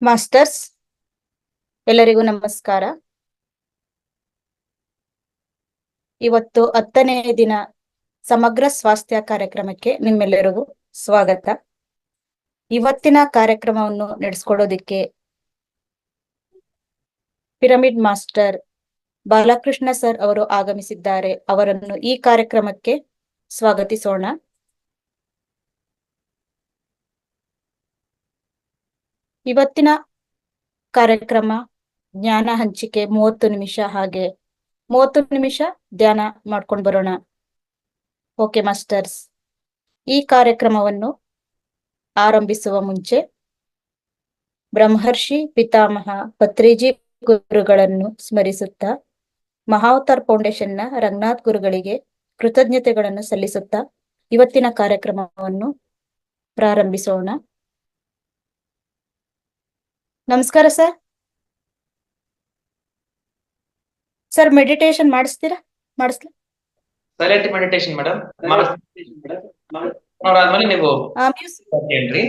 Masters, ಎಲ್ಲರಿಗೂ ನಮಸ್ಕಾರ. ಇವತ್ತು 10ನೇ ದಿನ ಸಮಗ್ರ ಸ್ವಾಸ್ಥ್ಯ ಕಾರ್ಯಕ್ರಮಕ್ಕೆ ನಿಮ್ಮೆಲ್ಲರಿಗೂ ಸ್ವಾಗತ. ಇವತ್ತಿನ ಕಾರ್ಯಕ್ರಮವನ್ನು ನಡೆಸ್ಕೊಡೋದಿಕ್ಕೆ ಪಿರಮಿಡ್ ಮಾಸ್ಟರ್ ಬಾಲಕೃಷ್ಣ ಸರ್ ಅವರು ಆಗಮಿಸಿದ್ದಾರೆ. ಅವರನ್ನು ಈ ಕಾರ್ಯಕ್ರಮಕ್ಕೆ ಸ್ವಾಗತಿಸೋಣ. ಇವತ್ತಿನ ಕಾರ್ಯಕ್ರಮ ಜ್ಞಾನ ಹಂಚಿಕೆ 30 ನಿಮಿಷ, ಹಾಗೆ 30 ನಿಮಿಷ ಧ್ಯಾನ ಮಾಡ್ಕೊಂಡು ಬರೋಣ. ಓಕೆ ಮಾಸ್ಟರ್ಸ್, ಈ ಕಾರ್ಯಕ್ರಮವನ್ನು ಆರಂಭಿಸುವ ಮುಂಚೆ ಬ್ರಹ್ಮರ್ಷಿ ಪಿತಾಮಹ ಪತ್ರಿಜಿ ಗುರುಗಳನ್ನು ಸ್ಮರಿಸುತ್ತಾ, ಮಹಾವತಾರ್ ಫೌಂಡೇಶನ್ನ ರಂಗನಾಥ್ ಗುರುಗಳಿಗೆ ಕೃತಜ್ಞತೆಗಳನ್ನು ಸಲ್ಲಿಸುತ್ತಾ ಇವತ್ತಿನ ಕಾರ್ಯಕ್ರಮವನ್ನು ಪ್ರಾರಂಭಿಸೋಣ. ನಮಸ್ಕಾರ ಸರ್. ಸರ್, ಮೆಡಿಟೇಷನ್ ಮಾಡಿಸ್ತೀರಾ? ಮಾಡಿಸ್ಲಾ? Silent meditation madam. ಆದ್ಮೇಲೆ ನೀವು ಹೇಳ್ರಿ,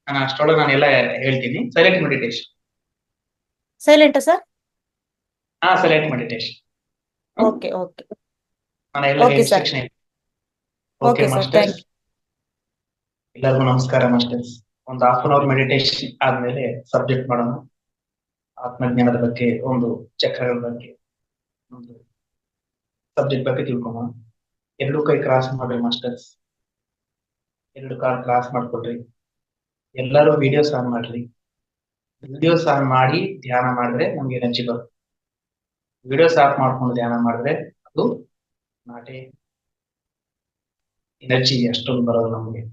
ನಾನು ಅಷ್ಟೊಳಗೆ ನಾನೆಲ್ಲ ಹೇಳ್ತೀನಿ. Silent meditation. Silent sir? Silent meditation. Okay okay ನಾನು ಎಲ್ಲ ಇನ್ಸ್ಟ್ರಕ್ಷನ್. ಓಕೆ ಮಾಸ್ಟರ್ಸ್, ಎಲ್ಲರಿಗೂ ನಮಸ್ಕಾರ ಮಾಸ್ಟರ್ಸ್. ಒಂದು ಹಾಫ್ ಅನ್ ಅವರ್ ಮೆಡಿಟೇಷನ್ ಆದ್ಮೇಲೆ ಸಬ್ಜೆಕ್ಟ್ ಮಾಡೋಣ. ಆತ್ಮಜ್ಞಾನದ ಬಗ್ಗೆ, ಒಂದು ಚಕ್ರಗಳ ಬಗ್ಗೆ, ಒಂದು ಸಬ್ಜೆಕ್ಟ್ ಬಗ್ಗೆ ತಿಳ್ಕೊಳ್ಳೋಣ. ಎರಡು ಕೈ ಕ್ರಾಸ್ ಮಾಡ್ರಿ ಮಾಸ್ಟರ್ಸ್. ಎರಡು ಕಾಲ್ ಕ್ರಾಸ್ ಮಾಡ್ಕೊಳ್ರಿ. ಎಲ್ಲರೂ ವಿಡಿಯೋಸ್ ಆನ್ ಮಾಡ್ರಿ. ವಿಡಿಯೋಸ್ ಆನ್ ಮಾಡಿ ಧ್ಯಾನ ಮಾಡಿದ್ರೆ ನಮ್ಗೆ ಎನರ್ಜಿ ಬರುತ್ತೆ. ವಿಡಿಯೋಸ್ ಆಫ್ ಮಾಡ್ಕೊಂಡು ಧ್ಯಾನ ಮಾಡಿದ್ರೆ ಅದು ನಾಟೆ ಎನರ್ಜಿ ಅಷ್ಟೊಂದು ಬರೋದು ನಮ್ಗೆ.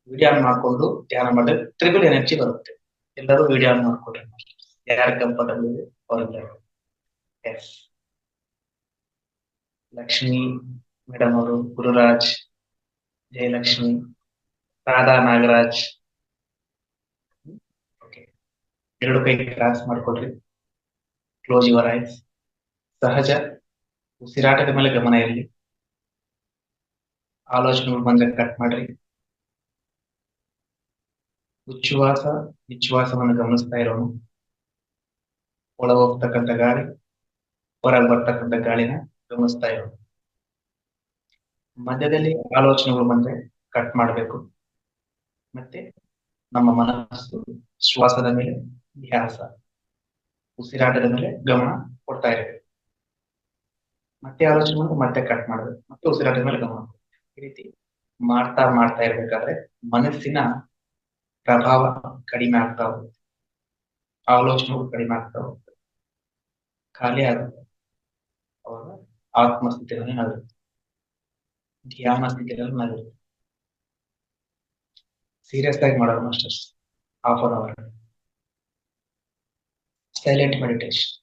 ವಿಡಿಯೋ ಆನ್ ಮಾಡ್ಕೊಂಡು ಧ್ಯಾನ ಮಾಡಿದ್ರೆ ಟ್ರಿಬಲ್ ಎನರ್ಜಿ ಬರುತ್ತೆ. ಎಲ್ಲರೂ ವಿಡಿಯೋ ಆನ್ ಮಾಡ್ಕೊಡ್ರಿ. ಯಾರು ಕಂಫರ್ಟಬಲ್ ಇದೆ ಅವ್ರಿಗೆ. ಎಸ್, ಲಕ್ಷ್ಮಿ ಮೇಡಮ್ ಅವರು, ಗುರುರಾಜ್, ಜಯಲಕ್ಷ್ಮಿ, ರಾಧಾ, ನಾಗರಾಜ್. ಓಕೆ, ಎರಡು ಕೈ ಕ್ರಾಸ್ ಮಾಡ್ಕೊಡ್ರಿ. Close your eyes. ಸಹಜ ಉಸಿರಾಟದ ಮೇಲೆ ಗಮನ ಇರಲಿ. ಆಲೋಚನೆಗಳು ಬಂದ್ರೆ ಕಟ್ ಮಾಡ್ರಿ. ಉಚ್ಛ್ವಾಸ ನಿಶ್ವಾಸವನ್ನು ಗಮನಿಸ್ತಾ ಇರೋನು. ಒಳ ಹೋಗ್ತಕ್ಕಂಥ ಗಾಳಿ, ಹೊರಗೆ ಬರ್ತಕ್ಕಂಥ ಗಾಳಿನ ಗಮನಿಸ್ತಾ ಇರೋನು. ಮಧ್ಯದಲ್ಲಿ ಆಲೋಚನೆಗಳು ಬಂದ್ರೆ ಕಟ್ ಮಾಡಬೇಕು. ಮತ್ತೆ ನಮ್ಮ ಮನಸ್ಸು ಶ್ವಾಸದ ಮೇಲೆ ಧ್ಯಾಸ, ಉಸಿರಾಟದ ಮೇಲೆ ಗಮನ ಕೊಡ್ತಾ ಇರಬೇಕು. ಮತ್ತೆ ಆಲೋಚನೆ ಮತ್ತೆ ಕಟ್ ಮಾಡಬೇಕು. ಮತ್ತೆ ಉಸಿರಾಟದ ಮೇಲೆ ಗಮನ. ಈ ರೀತಿ ಮಾಡ್ತಾ ಮಾಡ್ತಾ ಇರ್ಬೇಕಾದ್ರೆ ಮನಸ್ಸಿನ ಪ್ರಭಾವ ಕಡಿಮೆ ಆಗ್ತಾ ಹೋಗುತ್ತೆ. ಆಲೋಚನೆಗಳು ಕಡಿಮೆ ಆಗ್ತಾ ಹೋಗುತ್ತೆ. ಖಾಲಿ ಆಗುತ್ತೆ. ಅವಾಗ ಆತ್ಮಸ್ಥಿತಿಯಲ್ಲಿ ನಾವಿರುತ್ತೆ. ಧ್ಯಾನ ಸ್ಥಿತಿಯಲ್ಲಿ ನಾವಿರುತ್ತೆ. ಸೀರಿಯಸ್ ಆಗಿ ಮಾಡೋದು masters. Half an hour silent meditation.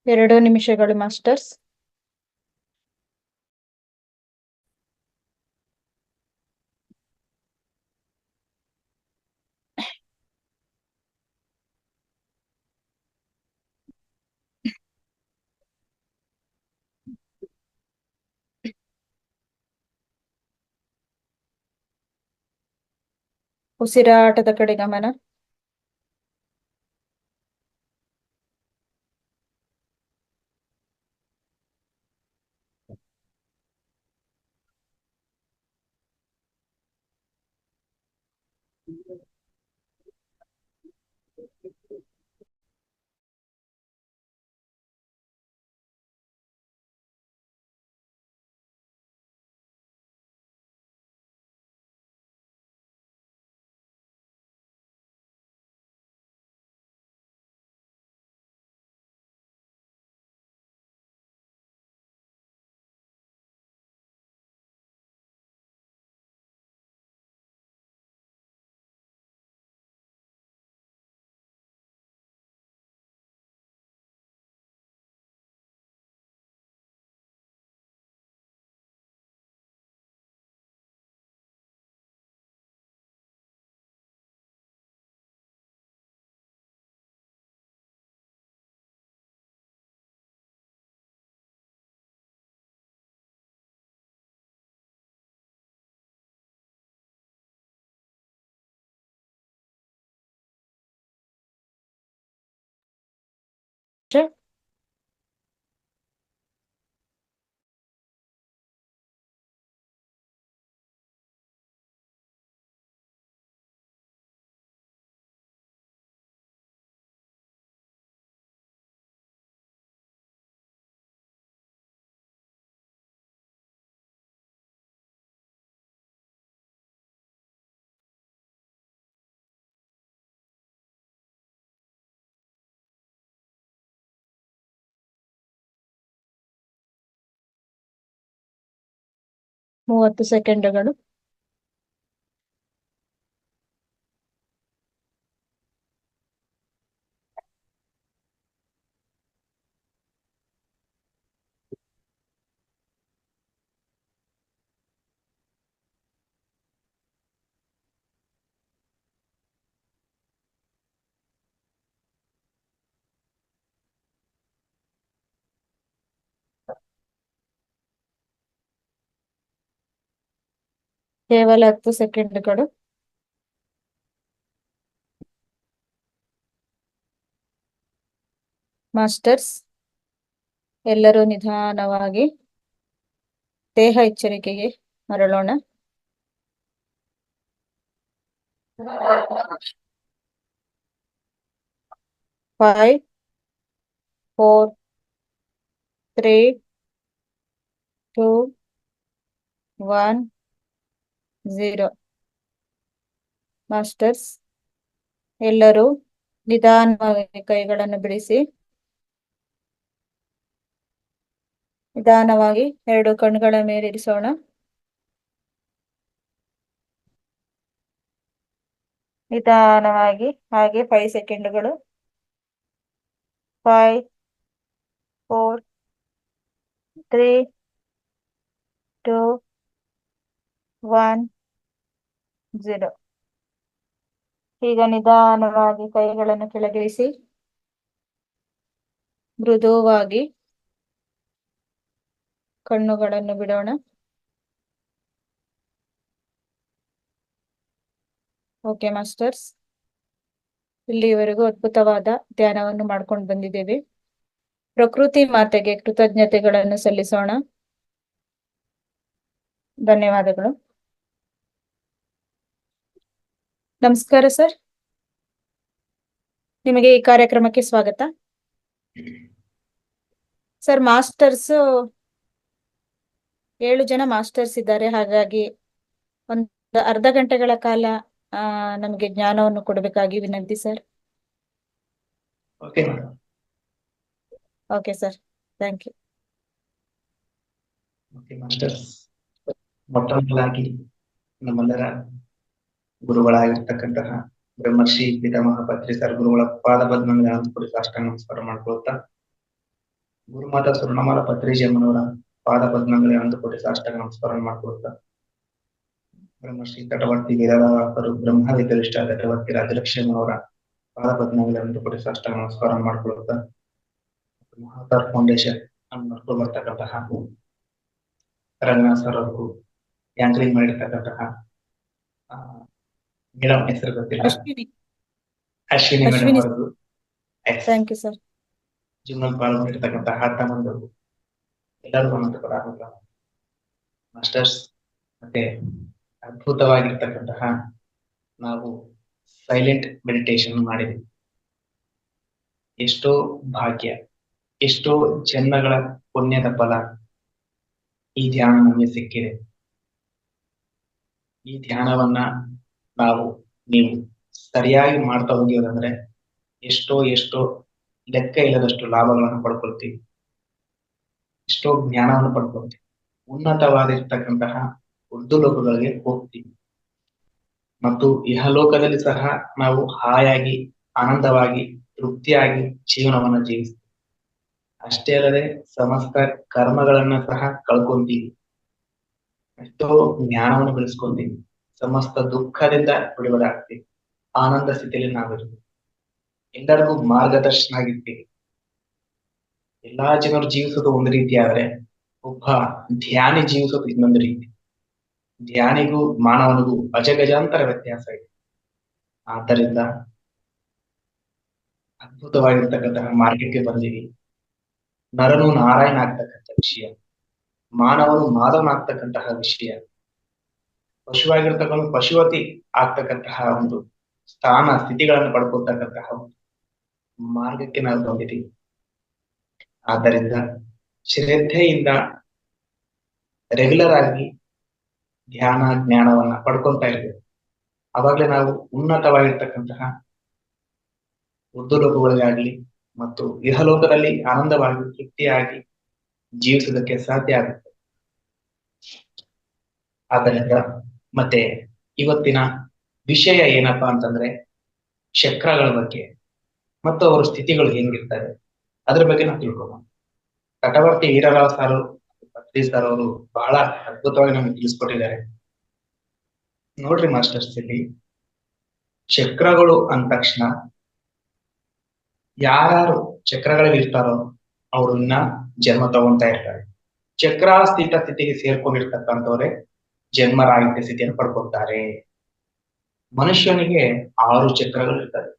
2 ನಿಮಿಷಗಳು ಮಾಸ್ಟರ್ಸ್. ಉಸಿರಾಟದ ಕಡೆ ಗಮನ. ಮೂವತ್ತು ಸೆಕೆಂಡುಗಳು. ಕೇವಲ 10 ಸೆಕೆಂಡುಗಳು. ಮಾಸ್ಟರ್ಸ್, ಎಲ್ಲರೂ ನಿಧಾನವಾಗಿ ದೇಹ ಎಚ್ಚರಿಕೆಗೆ ಮರಳೋಣ. ಫೈವ್, 4, 3, 2, 1, 0. ಮಾಸ್ಟರ್ಸ್, ಎಲ್ಲರೂ ನಿಧಾನವಾಗಿ ಕೈಗಳನ್ನು ಬಿಡಿಸಿ ನಿಧಾನವಾಗಿ 2 ಕಣ್ಣುಗಳ ಮೇಲೆ ಇರಿಸೋಣ. ನಿಧಾನವಾಗಿ ಹಾಗೆ 5 ಸೆಕೆಂಡುಗಳು. 5, 4, 3, 2, 1, 0. ಈಗ ನಿಧಾನವಾಗಿ ಕೈಗಳನ್ನು ಕೆಳಗಿಳಿಸಿ ಮೃದುವಾಗಿ ಕಣ್ಣುಗಳನ್ನು ಬಿಡೋಣ. ಓಕೆ ಮಾಸ್ಟರ್ಸ್, ಇಲ್ಲಿವರೆಗೂ ಅದ್ಭುತವಾದ ಧ್ಯಾನವನ್ನು ಮಾಡ್ಕೊಂಡು ಬಂದಿದ್ದೇವೆ. ಪ್ರಕೃತಿ ಮಾತೆಗೆ ಕೃತಜ್ಞತೆಗಳನ್ನು ಸಲ್ಲಿಸೋಣ. ಧನ್ಯವಾದಗಳು. ನಮಸ್ಕಾರ ಸರ್, ನಿಮಗೆ ಈ ಕಾರ್ಯಕ್ರಮಕ್ಕೆ ಸ್ವಾಗತ. ಸರ್, ಮಾಸ್ಟರ್ಸ್ 7 ಜನ ಮಾಸ್ಟರ್ಸ್ ಇದ್ದಾರೆ. ಹಾಗಾಗಿ ಒಂದು ಅರ್ಧ ಗಂಟೆಗಳ ಕಾಲ ನಮಗೆ ಜ್ಞಾನವನ್ನು ಕೊಡಬೇಕಾಗಿ ವಿನಂತಿ sir. Okay madam. Okay sir, thank you. Okay masters, ಮೊಟ್ಟಮೊದಲಾಗಿ ನಮ್ಮೆಲ್ಲರ ಗುರುಗಳಾಗಿರ್ತಕ್ಕಂತಹ ಬ್ರಹ್ಮರ್ಷಿ ಪಿತಾಮಹ ಪತ್ರಿ ಸರ್ ಗುರುಗಳ ಪಾದ ಪದ್ಮಗಳನ್ನು ಕುರಿತು ಅಷ್ಟ ನಮಸ್ಕಾರ ಮಾಡ್ಕೊಳ್ತಾ, ಗುರುಮಾತಾ ಸ್ವರ್ಣಮಾಲ ಪತ್ರಿಜಯಮ್ಮನವರ ಪಾದ ಪದ್ಮಗಳಿಗೆ 1 ಕೋಟಿ ಸಾಷ್ಟಾಂಗ ನಮಸ್ಕಾರ ಮಾಡ್ಕೊಳ್ತಾ, ಬ್ರಹ್ಮಶ್ರೀ ತಟವರ್ತಿ ವೇದವಾಕರು ಬ್ರಹ್ಮ ವಿದ್ಯರಿಷ್ಟ ತಟವರ್ತಿ ರಾಜಲಕ್ಷ್ಮೀನವರ ಪಾದ ಪದ್ಮಗಳಿಗೆ 1 ಕೋಟಿ ಸಾಷ್ಟಾಂಗ ನಮಸ್ಕಾರ ಮಾಡ್ಕೊಳ್ತಾ, ಮಹಾತಾರ್ ಫೌಂಡೇಶನ್ ಅನ್ನು ನಡ್ಕೊಂಡು ಬರ್ತಕ್ಕಂತಹ ರಂಗನಾಥ್ ಸರ್ ಅವ್ರಿಗೂ ಆಂಕರಿಂಗ್ ಮಾಡಿರ್ತಕ್ಕಂತಹ ಮೇಡಮ್ ಹೆಸರು ಗೊತ್ತಿಲ್ಲ, ಅಶ್ವಿನಿ ಅಶ್ವಿನಿ ಮೇಡಮ್ ಅಶ್ವಿನಿ ಅವರದ್ದು, ಥ್ಯಾಂಕ್ ಯು ಸರ್. ಜಿಮ್ನಲ್ಲಿ ಪಾಲ್ಗೊಂಡಿರ್ತಕ್ಕಂತಹ ಹಾತಮಂದರು ಎಲ್ಲರಿಗೂ ಅನಂತಪರ ಮಾಸ್ಟರ್ಸ್. ಮತ್ತೆ ಅದ್ಭುತವಾಗಿರ್ತಕ್ಕಂತಹ ನಾವು ಸೈಲೆಂಟ್ ಮೆಡಿಟೇಷನ್ ಮಾಡಿದ್ವಿ. ಎಷ್ಟೋ ಭಾಗ್ಯ, ಎಷ್ಟೋ ಜನ್ಮಗಳ ಪುಣ್ಯದ ಫಲ ಈ ಧ್ಯಾನ ನಮಗೆ ಸಿಕ್ಕಿದೆ. ಈ ಧ್ಯಾನವನ್ನ ನೀವು ಸರಿಯಾಗಿ ಮಾಡ್ತಾ ಹೋಗಿರೋದಂದ್ರೆ ಎಷ್ಟೋ ಲೆಕ್ಕ ಇಲ್ಲದಷ್ಟು ಲಾಭಗಳನ್ನು ಪಡ್ಕೊಳ್ತೀವಿ, ಎಷ್ಟೋ ಜ್ಞಾನವನ್ನು ಪಡ್ಕೊಳ್ತೀವಿ, ಉನ್ನತವಾಗಿರ್ತಕ್ಕಂತಹ ಉರ್ದುಲೋಕಗಳಿಗೆ ಹೋಗ್ತೀವಿ ಮತ್ತು ಇಹಲೋಕದಲ್ಲಿ ಸಹ ನಾವು ಹಾಯಾಗಿ ಆನಂದವಾಗಿ ತೃಪ್ತಿಯಾಗಿ ಜೀವನವನ್ನ ಜೀವಿಸ್ತೀವಿ. ಅಷ್ಟೇ ಅಲ್ಲದೆ ಸಮಸ್ತ ಕರ್ಮಗಳನ್ನ ಸಹ ಕಳ್ಕೊಂತೀವಿ, ಎಷ್ಟೋ ಜ್ಞಾನವನ್ನು ಬೆಳೆಸ್ಕೊಂತೀವಿ, ಸಮಸ್ತ ದುಃಖದಿಂದ ಬಿಡುಗಡೆ ಆಗ್ತೀವಿ, ಆನಂದ ಸ್ಥಿತಿಯಲ್ಲಿ ನಾವಿರ್ತೀವಿ, ಎಲ್ಲರಿಗೂ ಮಾರ್ಗದರ್ಶನ ಆಗಿರ್ತೀವಿ. ಎಲ್ಲಾ ಜನರು ಜೀವಿಸೋದು ಒಂದು ರೀತಿ ಆದ್ರೆ ಒಬ್ಬ ಧ್ಯಾನಿ ಜೀವಿಸೋದು ಇನ್ನೊಂದು ರೀತಿ. ಧ್ಯಾನಿಗೂ ಮಾನವನಿಗೂ ಅಜಗಜಾಂತರ ವ್ಯತ್ಯಾಸ ಇದೆ. ಆದ್ದರಿಂದ ಅದ್ಭುತವಾಗಿರ್ತಕ್ಕಂತಹ ಮಾರ್ಗಕ್ಕೆ ಬಂದಿವಿ. ನರನು ನಾರಾಯಣ ಆಗ್ತಕ್ಕಂಥ ವಿಷಯ, ಮಾನವನು ಮಾಧವನಾಗ್ತಕ್ಕಂತಹ ವಿಷಯ, ಪಶುವಾಗಿರ್ತಕ್ಕಂಥ ಪಶುವತಿ ಆಗ್ತಕ್ಕಂತಹ ಒಂದು ಸ್ಥಾನ ಸ್ಥಿತಿಗಳನ್ನು ಪಡ್ಕೊಳ್ತಕ್ಕಂತಹ ಒಂದು ಮಾರ್ಗಕ್ಕೆ ನಾವು ಬಂದಿದ್ದೀವಿ. ಆದ್ದರಿಂದ ಶ್ರದ್ಧೆಯಿಂದ ರೆಗ್ಯುಲರ್ ಆಗಿ ಧ್ಯಾನ ಜ್ಞಾನವನ್ನ ಪಡ್ಕೊಂತಾ ಇರ್ಬೇಕು. ಅವಾಗಲೇ ನಾವು ಉನ್ನತವಾಗಿರ್ತಕ್ಕಂತಹ ಉರ್ದುಲೋಕಗಳಿಗಾಗ್ಲಿ ಮತ್ತು ಇಹಲೋಕದಲ್ಲಿ ಆನಂದವಾಗಿ ತೃಪ್ತಿಯಾಗಿ ಜೀವಿಸೋದಕ್ಕೆ ಸಾಧ್ಯ ಆಗುತ್ತೆ. ಆದ್ದರಿಂದ ಮತ್ತೆ ಇವತ್ತಿನ ವಿಷಯ ಏನಪ್ಪಾ ಅಂತಂದ್ರೆ ಚಕ್ರಗಳ ಬಗ್ಗೆ ಮತ್ತು ಅವರ ಸ್ಥಿತಿಗಳು ಹೆಂಗಿರ್ತವೆ ಅದ್ರ ಬಗ್ಗೆ ನಾವು ತಿಳ್ಕೊಬಹುದು. ತಟವರ್ತಿ ವೀರರಾವ್ ಸರ್ ಪತ್ರಿ ಸರ್ ಅವರು ಬಹಳ ಅದ್ಭುತವಾಗಿ ನಮ್ಗೆ ತಿಳಿಸ್ಕೊಟ್ಟಿದ್ದಾರೆ. ನೋಡ್ರಿ ಮಾಸ್ಟರ್ಸ್, ಇಲ್ಲಿ ಚಕ್ರಗಳು ಅಂದ ತಕ್ಷಣ ಯಾರು ಚಕ್ರಗಳಲ್ಲಿ ಇರ್ತಾರೋ ಅವ್ರನ್ನ ಜನ್ಮ ತಗೊಂತಾ ಇರ್ತಾರೆ. ಚಕ್ರಾಸ್ಥಿತ ಸ್ಥಿತಿಗೆ ಸೇರ್ಕೊಂಡಿರ್ತಕ್ಕಂಥವ್ರೆ ಜನ್ಮರಾಹಿತ್ಯ ಸ್ಥಿತಿಯನ್ನು ಪಡ್ಕೊತಾರೆ. ಮನುಷ್ಯನಿಗೆ 6 ಚಕ್ರಗಳು ಇರ್ತವೆ,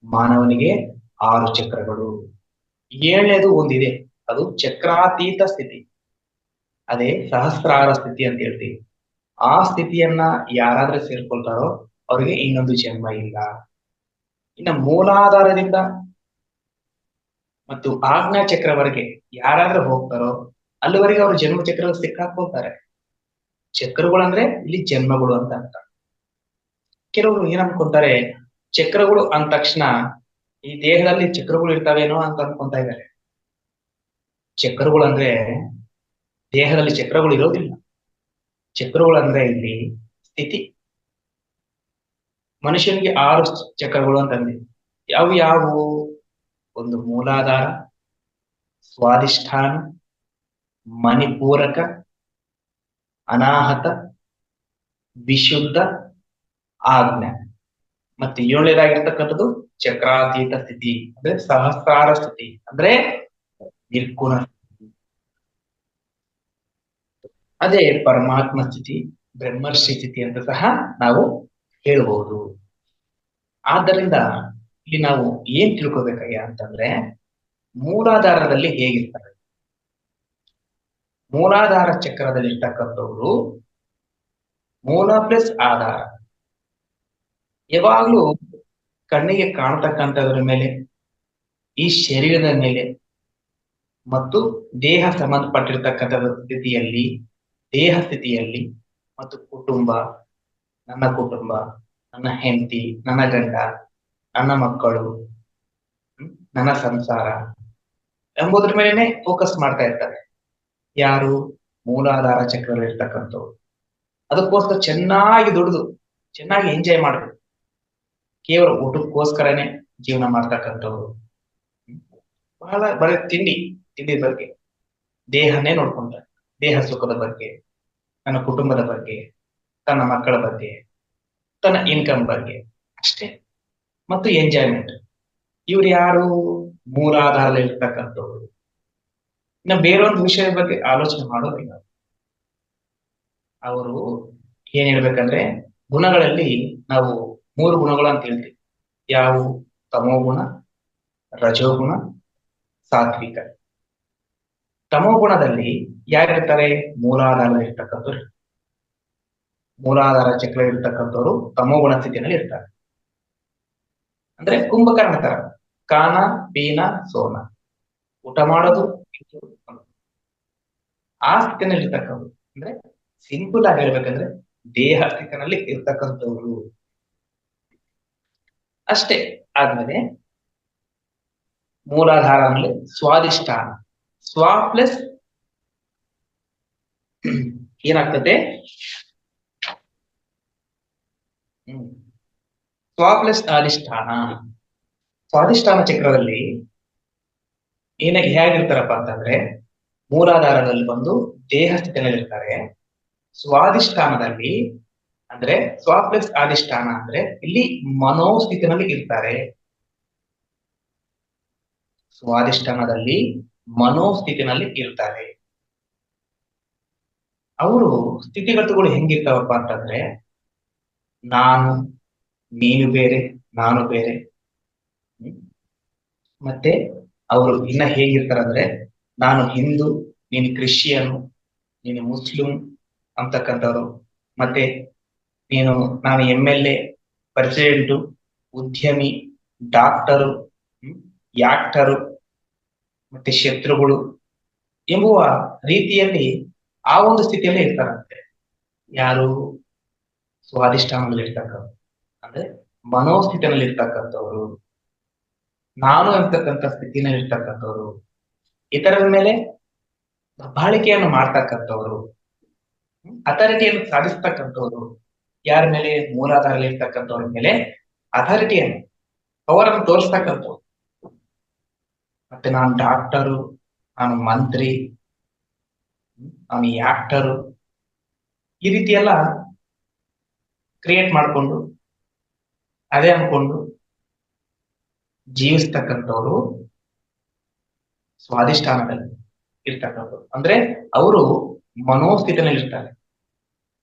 ಮಾನವನಿಗೆ 6 ಚಕ್ರಗಳು. 7ನೇದು ಒಂದಿದೆ, ಅದು ಚಕ್ರಾತೀತ ಸ್ಥಿತಿ, ಅದೇ ಸಹಸ್ರಾರ ಸ್ಥಿತಿ ಅಂತ ಹೇಳ್ತೀವಿ. ಆ ಸ್ಥಿತಿಯನ್ನ ಯಾರಾದ್ರೂ ಸೇರ್ಕೊಳ್ತಾರೋ ಅವ್ರಿಗೆ ಇನ್ನೊಂದು ಜನ್ಮ ಇಲ್ಲ. ಇನ್ನು ಮೂಲಾಧಾರದಿಂದ ಮತ್ತು ಆಜ್ಞಾ ಚಕ್ರವರೆಗೆ ಯಾರಾದ್ರೂ ಹೋಗ್ತಾರೋ ಅಲ್ಲಿವರೆಗೆ ಅವರು ಜನ್ಮ ಚಕ್ರ ಸಿಕ್ಕಾಕೊಳ್ತಾರೆ. ಚಕ್ರಗಳು ಅಂದ್ರೆ ಇಲ್ಲಿ ಜನ್ಮಗಳು ಅಂತ ಅರ್ಥ. ಕೆಲವರು ಏನ್ ಅನ್ಕೊಂತಾರೆ, ಚಕ್ರಗಳು ಅಂದ ತಕ್ಷಣ ಈ ದೇಹದಲ್ಲಿ ಚಕ್ರಗಳು ಇರ್ತಾವೇನೋ ಅಂತ ಅನ್ಕೊಂತಾ ಇದ್ದಾರೆ. ಚಕ್ರಗಳು ಅಂದ್ರೆ ದೇಹದಲ್ಲಿ ಚಕ್ರಗಳು ಇರೋದಿಲ್ಲ. ಚಕ್ರಗಳು ಅಂದ್ರೆ ಇಲ್ಲಿ ಸ್ಥಿತಿ. ಮನುಷ್ಯನಿಗೆ 6 ಚಕ್ರಗಳು ಅಂತಂದೆ. ಯಾವುವು? ಒಂದು ಮೂಲಾಧಾರ, ಸ್ವಾಧಿಷ್ಠಾನ, ಮಣಿಪೂರಕ, ಅನಾಹತ, ವಿಶುದ್ಧ, ಆಜ್ಞಾ. ಮತ್ತೆ 7ನೇದಾಗಿರ್ತಕ್ಕಂಥದ್ದು ಚಕ್ರಾತೀತ ಸ್ಥಿತಿ ಅಂದ್ರೆ ಸಹಸ್ರಾರ ಸ್ಥಿತಿ ಅಂದ್ರೆ ನಿರ್ಗುಣ ಸ್ಥಿತಿ. ಅದೇ ಪರಮಾತ್ಮ ಸ್ಥಿತಿ, ಬ್ರಹ್ಮರ್ಷಿ ಸ್ಥಿತಿ ಅಂತ ಸಹ ನಾವು ಹೇಳಬಹುದು. ಆದ್ದರಿಂದ ಇಲ್ಲಿ ನಾವು ಏನ್ ತಿಳ್ಕೊಬೇಕಯ್ಯ ಅಂತಂದ್ರೆ ಮೂಲಾಧಾರದಲ್ಲಿ ಹೇಗಿರ್ತಾರೆ. ಮೂಲಾಧಾರ ಚಕ್ರದಲ್ಲಿ ಇರ್ತಕ್ಕಂಥವ್ರು ಮೂಲ ಪ್ಲಸ್ ಆಧಾರ ಯಾವಾಗ್ಲೂ ಕಣ್ಣಿಗೆ ಕಾಣತಕ್ಕಂಥದ್ರ ಮೇಲೆ, ಈ ಶರೀರದ ಮೇಲೆ ಮತ್ತು ದೇಹ ಸಂಬಂಧಪಟ್ಟಿರ್ತಕ್ಕಂಥ ಸ್ಥಿತಿಯಲ್ಲಿ, ದೇಹ ಸ್ಥಿತಿಯಲ್ಲಿ ಮತ್ತು ಕುಟುಂಬ, ನನ್ನ ಕುಟುಂಬ, ನನ್ನ ಹೆಂಡತಿ, ನನ್ನ ಗಂಡ, ನನ್ನ ಮಕ್ಕಳು, ನನ್ನ ಸಂಸಾರ ಎಂಬುದ್ರ ಮೇಲೆನೆ ಫೋಕಸ್ ಮಾಡ್ತಾ ಇರ್ತಾರೆ. ಯಾರು? ಮೂಲಾಧಾರ ಚಕ್ರದಲ್ಲಿ ಇರ್ತಕ್ಕಂಥವ್ರು. ಅದಕ್ಕೋಸ್ಕರ ಚೆನ್ನಾಗಿ ದುಡಿದು ಚೆನ್ನಾಗಿ ಎಂಜಾಯ್ ಮಾಡಬೇಕು. ಕೇವಲ ಊಟಕ್ಕೋಸ್ಕರನೇ ಜೀವನ ಮಾಡ್ತಕ್ಕಂಥವ್ರು. ಬಹಳ ಬರೀ ತಿಂಡಿ ಬಗ್ಗೆ, ದೇಹನೇ ನೋಡ್ಕೊಂತಾರೆ, ದೇಹ ಸುಖದ ಬಗ್ಗೆ, ತನ್ನ ಕುಟುಂಬದ ಬಗ್ಗೆ, ತನ್ನ ಮಕ್ಕಳ ಬಗ್ಗೆ, ತನ್ನ ಇನ್ಕಮ್ ಬಗ್ಗೆ ಅಷ್ಟೇ. ಮತ್ತು ಎಂಜಾಯ್ಮೆಂಟ್. ಇವ್ರು ಯಾರು? ಮೂಲಾಧಾರದಲ್ಲಿರ್ತಕ್ಕಂಥವ್ರು. ಇನ್ನು ಬೇರೊಂದು ವಿಷಯದ ಬಗ್ಗೆ ಆಲೋಚನೆ ಮಾಡೋದಿಲ್ಲ. ಅವರು ಏನ್ ಹೇಳ್ಬೇಕಂದ್ರೆ, ಗುಣಗಳಲ್ಲಿ ನಾವು 3 ಗುಣಗಳು ಅಂತ ಹೇಳ್ತೀವಿ. ಯಾವುವು? ತಮೋಗುಣ, ರಜೋಗುಣ, ಸಾತ್ವಿಕ. ತಮೋಗುಣದಲ್ಲಿ ಯಾರಿರ್ತಾರೆ? ಮೂಲಾಧಾರದಲ್ಲಿರ್ತಕ್ಕಂಥವ್ರು. ಮೂಲಾಧಾರ ಚಕ್ರ ಇರ್ತಕ್ಕಂಥವ್ರು ತಮೋಗುಣ ಸ್ಥಿತಿಯಲ್ಲಿ ಇರ್ತಾರೆ. ಅಂದ್ರೆ ಕುಂಭಕರ್ಣ ತರ, ಕಾನ ಪೀನ ಸೋನ, ಊಟ ಮಾಡೋದು ಆ ಸ್ಥಿತಿನಲ್ಲಿ ಇರ್ತಕ್ಕಂಥವ್ರು. ಅಂದ್ರೆ ಸಿಂಪಲ್ ಆಗಿ ಹೇಳ್ಬೇಕಂದ್ರೆ ದೇಹ ಸ್ಥಿತಿನಲ್ಲಿ ಇರ್ತಕ್ಕಂಥವ್ರು ಅಷ್ಟೇ. ಆದ್ಮೇಲೆ ಮೂಲಾಧಾರ ಅಂದ್ರೆ ಸ್ವಾದಿಷ್ಠಾನ. ಸ್ವ ಪ್ಲಸ್ ಏನಾಗ್ತದೆ? ಸ್ವ ಪ್ಲಸ್ ಅಧಿಷ್ಠಾನ. ಸ್ವಾದಿಷ್ಠಾನ ಚಕ್ರದಲ್ಲಿ ಹೇಗಿರ್ತಾರಪ್ಪ ಅಂತಂದ್ರೆ, ಮೂಲಾಧಾರದಲ್ಲಿ ಬಂದು ದೇಹ ಸ್ಥಿತಿಯಲ್ಲಿ ಇರ್ತಾರೆ. ಸ್ವಾದಿಷ್ಠಾನದಲ್ಲಿ ಅಂದ್ರೆ ಸ್ವ ಪ್ಲಸ್ ಅಧಿಷ್ಠಾನ ಅಂದ್ರೆ ಇಲ್ಲಿ ಮನೋಸ್ಥಿತಿನಲ್ಲಿ ಇರ್ತಾರೆ. ಸ್ವಾದಿಷ್ಠಾನದಲ್ಲಿ ಮನೋಸ್ಥಿತಿನಲ್ಲಿ ಇರ್ತಾರೆ. ಅವರು ಸ್ಥಿತಿಗತಿಗಳು ಹೆಂಗಿರ್ತಾವಪ್ಪ ಅಂತಂದ್ರೆ, ನಾನು, ನೀನು ಬೇರೆ, ನಾನು ಬೇರೆ. ಮತ್ತೆ ಅವರು ಇನ್ನ ಹೇಗಿರ್ತಾರಂದ್ರೆ, ನಾನು ಹಿಂದೂ, ನೀನು ಕ್ರಿಶ್ಚಿಯನ್, ನೀನು ಮುಸ್ಲಿಂ ಅಂತಕ್ಕಂಥವ್ರು. ಮತ್ತೆ ನಾನು MLA, ಪ್ರೆಸಿಡೆಂಟು, ಉದ್ಯಮಿ, ಡಾಕ್ಟರು, ಯಾಕ್ಟರು, ಮತ್ತೆ ಶತ್ರುಗಳು ಎಂಬುವ ರೀತಿಯಲ್ಲಿ ಆ ಒಂದು ಸ್ಥಿತಿಯಲ್ಲಿ ಇರ್ತಾರಂತೆ. ಯಾರು? ಸ್ವಾದಿಷ್ಠಾನದಲ್ಲಿ ಇರ್ತಕ್ಕಂಥವ್ರು, ಅಂದ್ರೆ ಮನೋಸ್ಥಿತಿಯಲ್ಲಿ ಇರ್ತಕ್ಕಂಥವ್ರು, ನಾನು ಅಂತಕ್ಕಂಥ ಸ್ಥಿತಿನಲ್ಲಿ ಇರ್ತಕ್ಕಂಥವ್ರು, ಇತರರ ಮೇಲೆ ದಬ್ಬಾಳಿಕೆಯನ್ನು ಮಾಡ್ತಕ್ಕಂಥವ್ರು, ಅಥಾರಿಟಿಯನ್ನು ಸಾಧಿಸ್ತಕ್ಕಂಥವ್ರು. ಯಾರ ಮೇಲೆ? ಮೂಲಾಧಾರದಲ್ಲಿ ಇರ್ತಕ್ಕಂಥವ್ರ ಮೇಲೆ ಅಥಾರಿಟಿಯನ್ನು, ಪವರನ್ನು ತೋರಿಸ್ತಕ್ಕಂಥವ್ರು. ಮತ್ತೆ ನಾನು ಡಾಕ್ಟರು, ನಾನು ಮಂತ್ರಿ, ನಾನು ಆಕ್ಟರು, ಈ ರೀತಿ ಎಲ್ಲ ಕ್ರಿಯೇಟ್ ಮಾಡಿಕೊಂಡು ಅದೇ ಅನ್ಕೊಂಡು ಜೀವಿಸ್ತಕ್ಕಂಥವ್ರು ಸ್ವಾದಿಷ್ಠಾನದಲ್ಲಿ ಇರ್ತಕ್ಕಂಥವ್ರು. ಅಂದ್ರೆ ಅವರು ಮನೋಸ್ಥಿತಿನಲ್ಲಿ ಇರ್ತಾರೆ.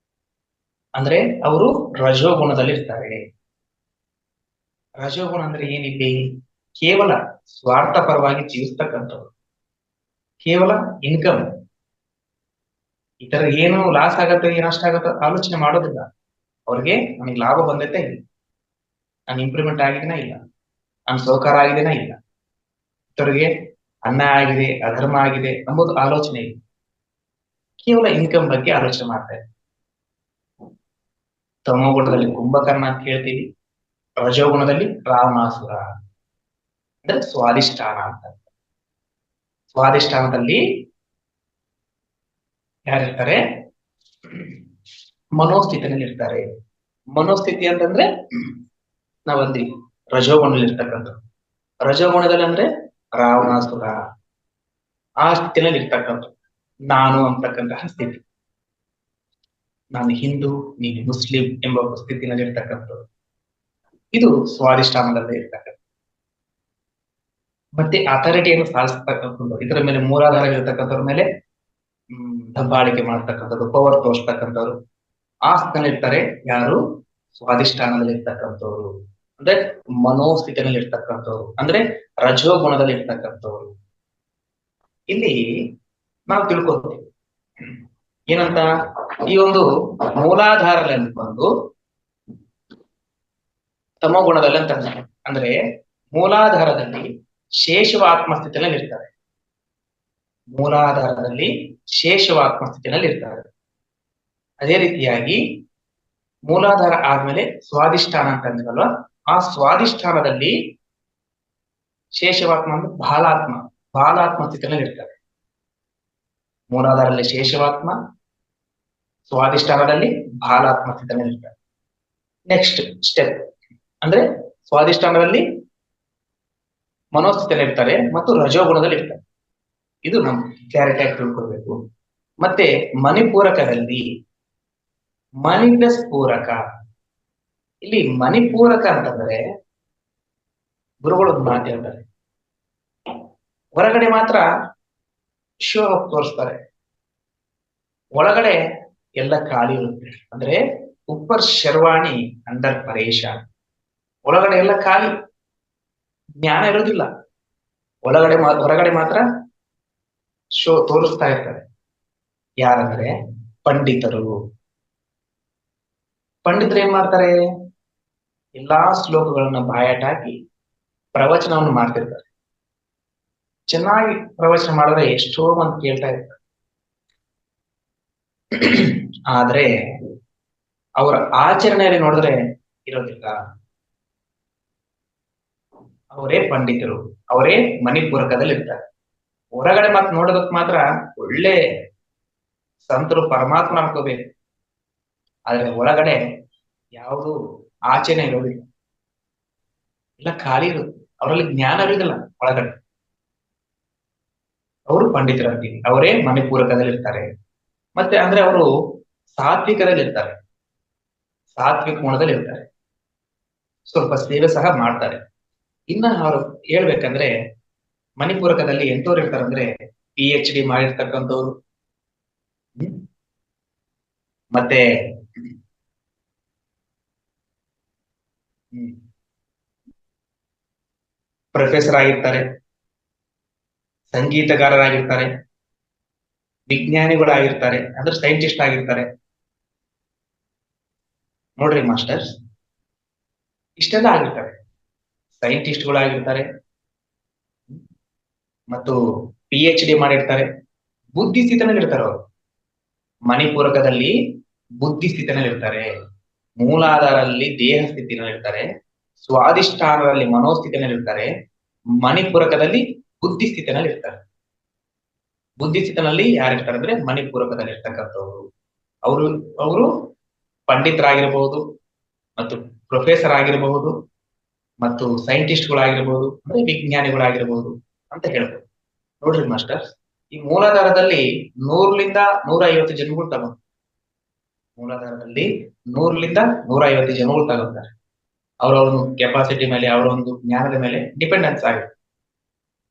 ಅಂದ್ರೆ ಅವರು ರಜೋಗುಣದಲ್ಲಿ ಇರ್ತಾರೆ. ರಜೋಗುಣ ಅಂದ್ರೆ ಏನಿದೆ? ಕೇವಲ ಸ್ವಾರ್ಥ ಪರವಾಗಿ ಜೀವಿಸ್ತಕ್ಕಂಥವ್ರು, ಕೇವಲ ಇನ್ಕಮ್, ಇತರ ಏನು ಲಾಸ್ ಆಗತ್ತೆ, ಏನು ನಷ್ಟ ಆಗತ್ತೆ ಆಲೋಚನೆ ಮಾಡೋದಿಲ್ಲ. ಅವ್ರಿಗೆ ನನಗೆ ಲಾಭ ಬಂದೈತೆ ಇಲ್ಲ, ನಾನು ಇಂಪ್ರೂವ್ಮೆಂಟ್ ಆಗಿದೆನಾ ಇಲ್ಲ, ನಾನು ಸೌಕಾರ ಆಗಿದೆನಾ ಇಲ್ಲ, ಇತರಿಗೆ ಅನ್ಯಾಯ ಆಗಿದೆ, ಅಧರ್ಮ ಆಗಿದೆ ಎಂಬುದು ಆಲೋಚನೆ ಇಲ್ಲ. ಕೇವಲ ಇನ್ಕಮ್ ಬಗ್ಗೆ ಆಲೋಚನೆ ಮಾಡ್ತಾರೆ. ತಮೋಗುಣದಲ್ಲಿ ಕುಂಭಕರ್ಣ ಅಂತ ಹೇಳ್ತೀವಿ, ರಜೋಗುಣದಲ್ಲಿ ರಾವಣಾಸುರ. ಅಂದ್ರೆ ಸ್ವಾದಿಷ್ಠಾನ ಅಂತ. ಸ್ವಾದಿಷ್ಠಾನದಲ್ಲಿ ಯಾರಿರ್ತಾರೆ? ಮನೋಸ್ಥಿತಿನಲ್ಲಿ ಇರ್ತಾರೆ. ಮನೋಸ್ಥಿತಿ ಅಂತಂದ್ರೆ ನಾವಂದಿ ರಜೋಗುಣದಲ್ಲಿ ಇರ್ತಕ್ಕಂಥ. ರಜೋಗುಣದಲ್ಲಿ ಅಂದ್ರೆ ರಾವಣಾಸುರ, ಆ ಸ್ಥಿತಿನಲ್ಲಿ ಇರ್ತಕ್ಕಂಥ ನಾನು ಅಂತಕ್ಕಂತಹ ಸ್ಥಿತಿ. ನಾನು ಹಿಂದೂ, ನೀನು ಮುಸ್ಲಿಂ ಎಂಬ ಸ್ಥಿತಿನಲ್ಲಿ ಇರ್ತಕ್ಕಂಥದ್ದು. ಇದು ಸ್ವಾದಿಷ್ಠಾನದಲ್ಲೇ ಇರ್ತಕ್ಕಂಥ. ಮತ್ತೆ ಅಥಾರಿಟಿಯನ್ನು ಸಾಧಿಸ್ತಕ್ಕಂಥದ್ದು, ಇದರ ಮೇಲೆ ಮೂಲಾಧಾರ ಇರ್ತಕ್ಕಂಥವ್ರ ಮೇಲೆ ದಬ್ಬಾಳಿಕೆ ಮಾಡ್ತಕ್ಕಂಥದ್ದು, ಪವರ್ ತೋರಿಸ್ತಕ್ಕಂಥವ್ರು ಆ ಸ್ಥಿತಿಯಲ್ಲಿ ಇರ್ತಾರೆ. ಯಾರು? ಸ್ವಾದಿಷ್ಠಾನದಲ್ಲಿ ಇರ್ತಕ್ಕಂಥವ್ರು, ಅಂದ್ರೆ ಮನೋಸ್ಥಿತಿನಲ್ಲಿ ಇರ್ತಕ್ಕಂಥವ್ರು, ಅಂದ್ರೆ ರಜೋಗುಣದಲ್ಲಿ ಇರ್ತಕ್ಕಂಥವ್ರು. ಇಲ್ಲಿ ನಾವು ತಿಳ್ಕೊತೀವಿ ಏನಂತ, ಈ ಒಂದು ಮೂಲಾಧಾರದಲ್ಲಿ ಬಂದು ತಮೋಗುಣದಲ್ಲಿ ಅಂತ ಅಂದ್ರೆ ಮೂಲಾಧಾರದಲ್ಲಿ ಶೇಷವ ಆತ್ಮಸ್ಥಿತಿಯಲ್ಲಿ ಇರ್ತಾರೆ. ಮೂಲಾಧಾರದಲ್ಲಿ ಶೇಷವ ಆತ್ಮಸ್ಥಿತಿಯಲ್ಲಿ ಇರ್ತಾರೆ. ಅದೇ ರೀತಿಯಾಗಿ ಮೂಲಾಧಾರ ಆದ್ಮೇಲೆ ಸ್ವಾದಿಷ್ಠಾನ ಅಂತ ಅಂದ್ರಲ್ವ, ಆ ಸ್ವಾದಿಷ್ಠಾನದಲ್ಲಿ ಶೇಷವಾತ್ಮ ಅಂದ್ರೆ ಬಾಲಾತ್ಮ ಸ್ಥಿತಿಯಲ್ಲಿ ಇರ್ತಾರೆ. ಮೂಲಾಧಾರದಲ್ಲಿ ಶೇಷವಾತ್ಮ, ಸ್ವಾದಿಷ್ಠಾನದಲ್ಲಿ ಬಾಲಾತ್ಮ ಸ್ಥಿತಿಯಲ್ಲಿ ಇರ್ತಾರೆ. ನೆಕ್ಸ್ಟ್ ಸ್ಟೆಪ್ ಅಂದ್ರೆ ಸ್ವಾದಿಷ್ಠಾನದಲ್ಲಿ ಮನೋಸ್ಥಿತಿಯಲ್ಲಿ ಇರ್ತಾರೆ ಮತ್ತು ರಜೋಗುಣದಲ್ಲಿ ಇರ್ತಾರೆ. ಇದು ನಮ್ ಕ್ಲಾರಿಟಿ ಆಗಿ ತಿಳ್ಕೊಳ್ಬೇಕು. ಮತ್ತೆ ಮಣಿಪೂರಕದಲ್ಲಿ ಮಣಿ ಪ್ಲಸ್ ಪೂರಕ. ಇಲ್ಲಿ ಮಣಿಪೂರಕ ಅಂತಂದ್ರೆ ಗುರುಗಳು ಒಂದು ಮಾತು ಹೇಳ್ತಾರೆ, ಹೊರಗಡೆ ಮಾತ್ರ ಶೋ ಆಫ್ ತೋರಿಸ್ತಾರೆ, ಒಳಗಡೆ ಎಲ್ಲ ಖಾಲಿ ಇರುತ್ತೆ. ಅಂದ್ರೆ ಉಪ್ಪರ್ ಶರ್ವಾಣಿ ಅಂಡರ್ ಪರೇಶಾನ್. ಒಳಗಡೆ ಎಲ್ಲ ಖಾಲಿ, ಜ್ಞಾನ ಇರೋದಿಲ್ಲ. ಹೊರಗಡೆ ಮಾತ್ರ ಶೋ ತೋರಿಸ್ತಾ ಇರ್ತಾರೆ. ಯಾರಂದ್ರೆ ಪಂಡಿತರು. ಪಂಡಿತರು ಏನ್ ಮಾಡ್ತಾರೆ, ಎಲ್ಲಾ ಶ್ಲೋಕಗಳನ್ನ ಬಾಯಾಟ ಹಾಕಿ ಪ್ರವಚನವನ್ನು ಮಾಡ್ತಿರ್ತಾರೆ. ಚೆನ್ನಾಗಿ ಪ್ರವಚನ ಮಾಡಿದ್ರೆ ಎಷ್ಟೋ ಮಂದಿ ಕೇಳ್ತಾ ಇರ್ತಾರೆ. ಆದ್ರೆ ಅವರ ಆಚರಣೆಯಲ್ಲಿ ನೋಡಿದ್ರೆ ಇರೋದಿಲ್ಲ. ಅವರೇ ಪಂಡಿತರು, ಅವರೇ ಮಣಿಪೂರಕದಲ್ಲಿ ಇರ್ತಾರೆ. ಹೊರಗಡೆ ಮಾತ್ರ ನೋಡೋದಕ್ ಮಾತ್ರ ಒಳ್ಳೆ ಸಂತರು, ಪರಮಾತ್ಮ ಅನ್ಕೋಬೇಕು. ಆದ್ರೆ ಒಳಗಡೆ ಯಾವುದು ಆಚರಣೆ ಇರೋದಿಲ್ಲ, ಎಲ್ಲ ಖಾಲಿ ಇರುತ್ತೆ. ಅವರಲ್ಲಿ ಜ್ಞಾನ ಇರೋದಿಲ್ಲ ಒಳಗಡೆ. ಅವರು ಪಂಡಿತರಂತೀವಿ, ಅವರೇ ಮಣಿಪೂರಕದಲ್ಲಿ ಇರ್ತಾರೆ. ಮತ್ತೆ ಅಂದ್ರೆ ಅವರು ಸಾತ್ವಿಕದಲ್ಲಿ ಇರ್ತಾರೆ, ಸಾತ್ವಿಕ ಗುಣದಲ್ಲಿ ಇರ್ತಾರೆ, ಸ್ವಲ್ಪ ಸೇವೆ ಸಹ ಮಾಡ್ತಾರೆ. ಇನ್ನ ಅವರು ಹೇಳ್ಬೇಕಂದ್ರೆ ಮಣಿಪೂರಕದಲ್ಲಿ ಎಂತವ್ರು ಇರ್ತಾರಂದ್ರೆ PhD ಮಾಡಿರ್ತಕ್ಕಂಥವ್ರು, ಮತ್ತೆ ಪ್ರೊಫೆಸರ್ ಆಗಿರ್ತಾರೆ, ಸಂಗೀತಗಾರರಾಗಿರ್ತಾರೆ, ವಿಜ್ಞಾನಿಗಳಾಗಿರ್ತಾರೆ, ಅಂದ್ರೆ ಸೈಂಟಿಸ್ಟ್ ಆಗಿರ್ತಾರೆ. ನೋಡ್ರಿ ಮಾಸ್ಟರ್ಸ್, ಇಷ್ಟೆಲ್ಲ ಆಗಿರ್ತಾರೆ. ಸೈಂಟಿಸ್ಟ್ಗಳಾಗಿರ್ತಾರೆ ಮತ್ತು PhD ಮಾಡಿರ್ತಾರೆ, ಬುದ್ಧಿ ಸ್ಥಿತಿನಲ್ಲಿ ಇರ್ತಾರೆ. ಅವರು ಮಣಿಪೂರಕದಲ್ಲಿ ಬುದ್ಧಿ ಸ್ಥಿತಿನಲ್ಲಿ ಇರ್ತಾರೆ, ಮೂಲಾಧಾರಲ್ಲಿ ದೇಹ ಸ್ಥಿತಿನಲ್ಲಿ ಇರ್ತಾರೆ, ಸ್ವಾಧಿಷ್ಠಾನದಲ್ಲಿ ಮನೋಸ್ಥಿತಿನಲ್ಲಿ ಇರ್ತಾರೆ, ಮಣಿಪೂರಕದಲ್ಲಿ ಬುದ್ಧಿ ಸ್ಥಿತಿನಲ್ಲಿ ಇರ್ತಾರೆ. ಬುದ್ಧಿ ಸ್ಥಿತಿನಲ್ಲಿ ಯಾರಿರ್ತಾರೆ ಅಂದ್ರೆ ಮಣಿಪೂರಕದಲ್ಲಿ ಇರ್ತಕ್ಕಂಥವ್ರು. ಅವರು ಅವರು ಪಂಡಿತರಾಗಿರಬಹುದು, ಮತ್ತು ಪ್ರೊಫೆಸರ್ ಆಗಿರಬಹುದು, ಮತ್ತು ಸೈಂಟಿಸ್ಟ್ಗಳಾಗಿರ್ಬಹುದು, ಅಂದ್ರೆ ವಿಜ್ಞಾನಿಗಳಾಗಿರ್ಬಹುದು ಅಂತ ಹೇಳ್ಬೋದು. ನೋಡ್ರಿ ಮಾಸ್ಟರ್ಸ್, ಈ ಮೂಲಾಧಾರದಲ್ಲಿ 100ರಿಂದ 150 ಜನಗಳು ತಗೊಂಡು, ಮೂಲಾಧಾರದಲ್ಲಿ 100ರಿಂದ 150 ಜನಗಳು ತಗೊಂತಾರೆ. ಅವರ ಒಂದು ಕೆಪಾಸಿಟಿ ಮೇಲೆ, ಅವರ ಒಂದು ಜ್ಞಾನದ ಮೇಲೆ ಡಿಪೆಂಡೆನ್ಸ್ ಆಗುತ್ತೆ.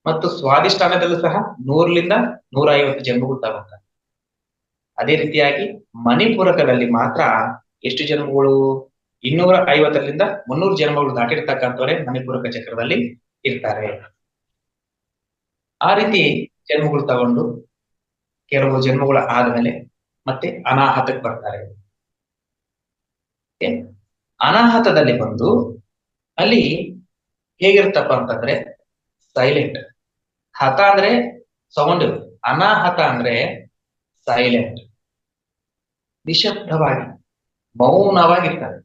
ಮತ್ತು ಸ್ವಾಧಿಷ್ಠಾನದಲ್ಲೂ ಸಹ 100ರಿಂದ 150 ಜನಗಳು ತಗೊಂತಾರೆ. ಅದೇ ರೀತಿಯಾಗಿ ಮಣಿಪೂರಕದಲ್ಲಿ ಮಾತ್ರ ಎಷ್ಟು ಜನ್ಮಗಳು, 250ರಿಂದ 300 ಜನ್ಮಗಳು ದಾಟಿರ್ತಕ್ಕಂಥವರೇ ಮಣಿಪೂರಕ ಚಕ್ರದಲ್ಲಿ ಇರ್ತಾರೆ. ಆ ರೀತಿ ಜನ್ಮಗಳು ತಗೊಂಡು ಕೆಲವು ಜನ್ಮಗಳು ಆದ್ಮೇಲೆ ಮತ್ತೆ ಅನಾಹತಕ್ಕೆ ಬರ್ತಾರೆ. ಅನಾಹತದಲ್ಲಿ ಬಂದು ಅಲ್ಲಿ ಹೇಗಿರ್ತಪ್ಪ ಅಂತಂದ್ರೆ ಸೈಲೆಂಟ್. ಹತ ಅಂದ್ರೆ ಸೌಂಡ್, ಅನಾಹತ ಅಂದ್ರೆ ಸೈಲೆಂಟ್, ನಿಶಬ್ದವಾಗಿ ಮೌನವಾಗಿರ್ತಾರೆ.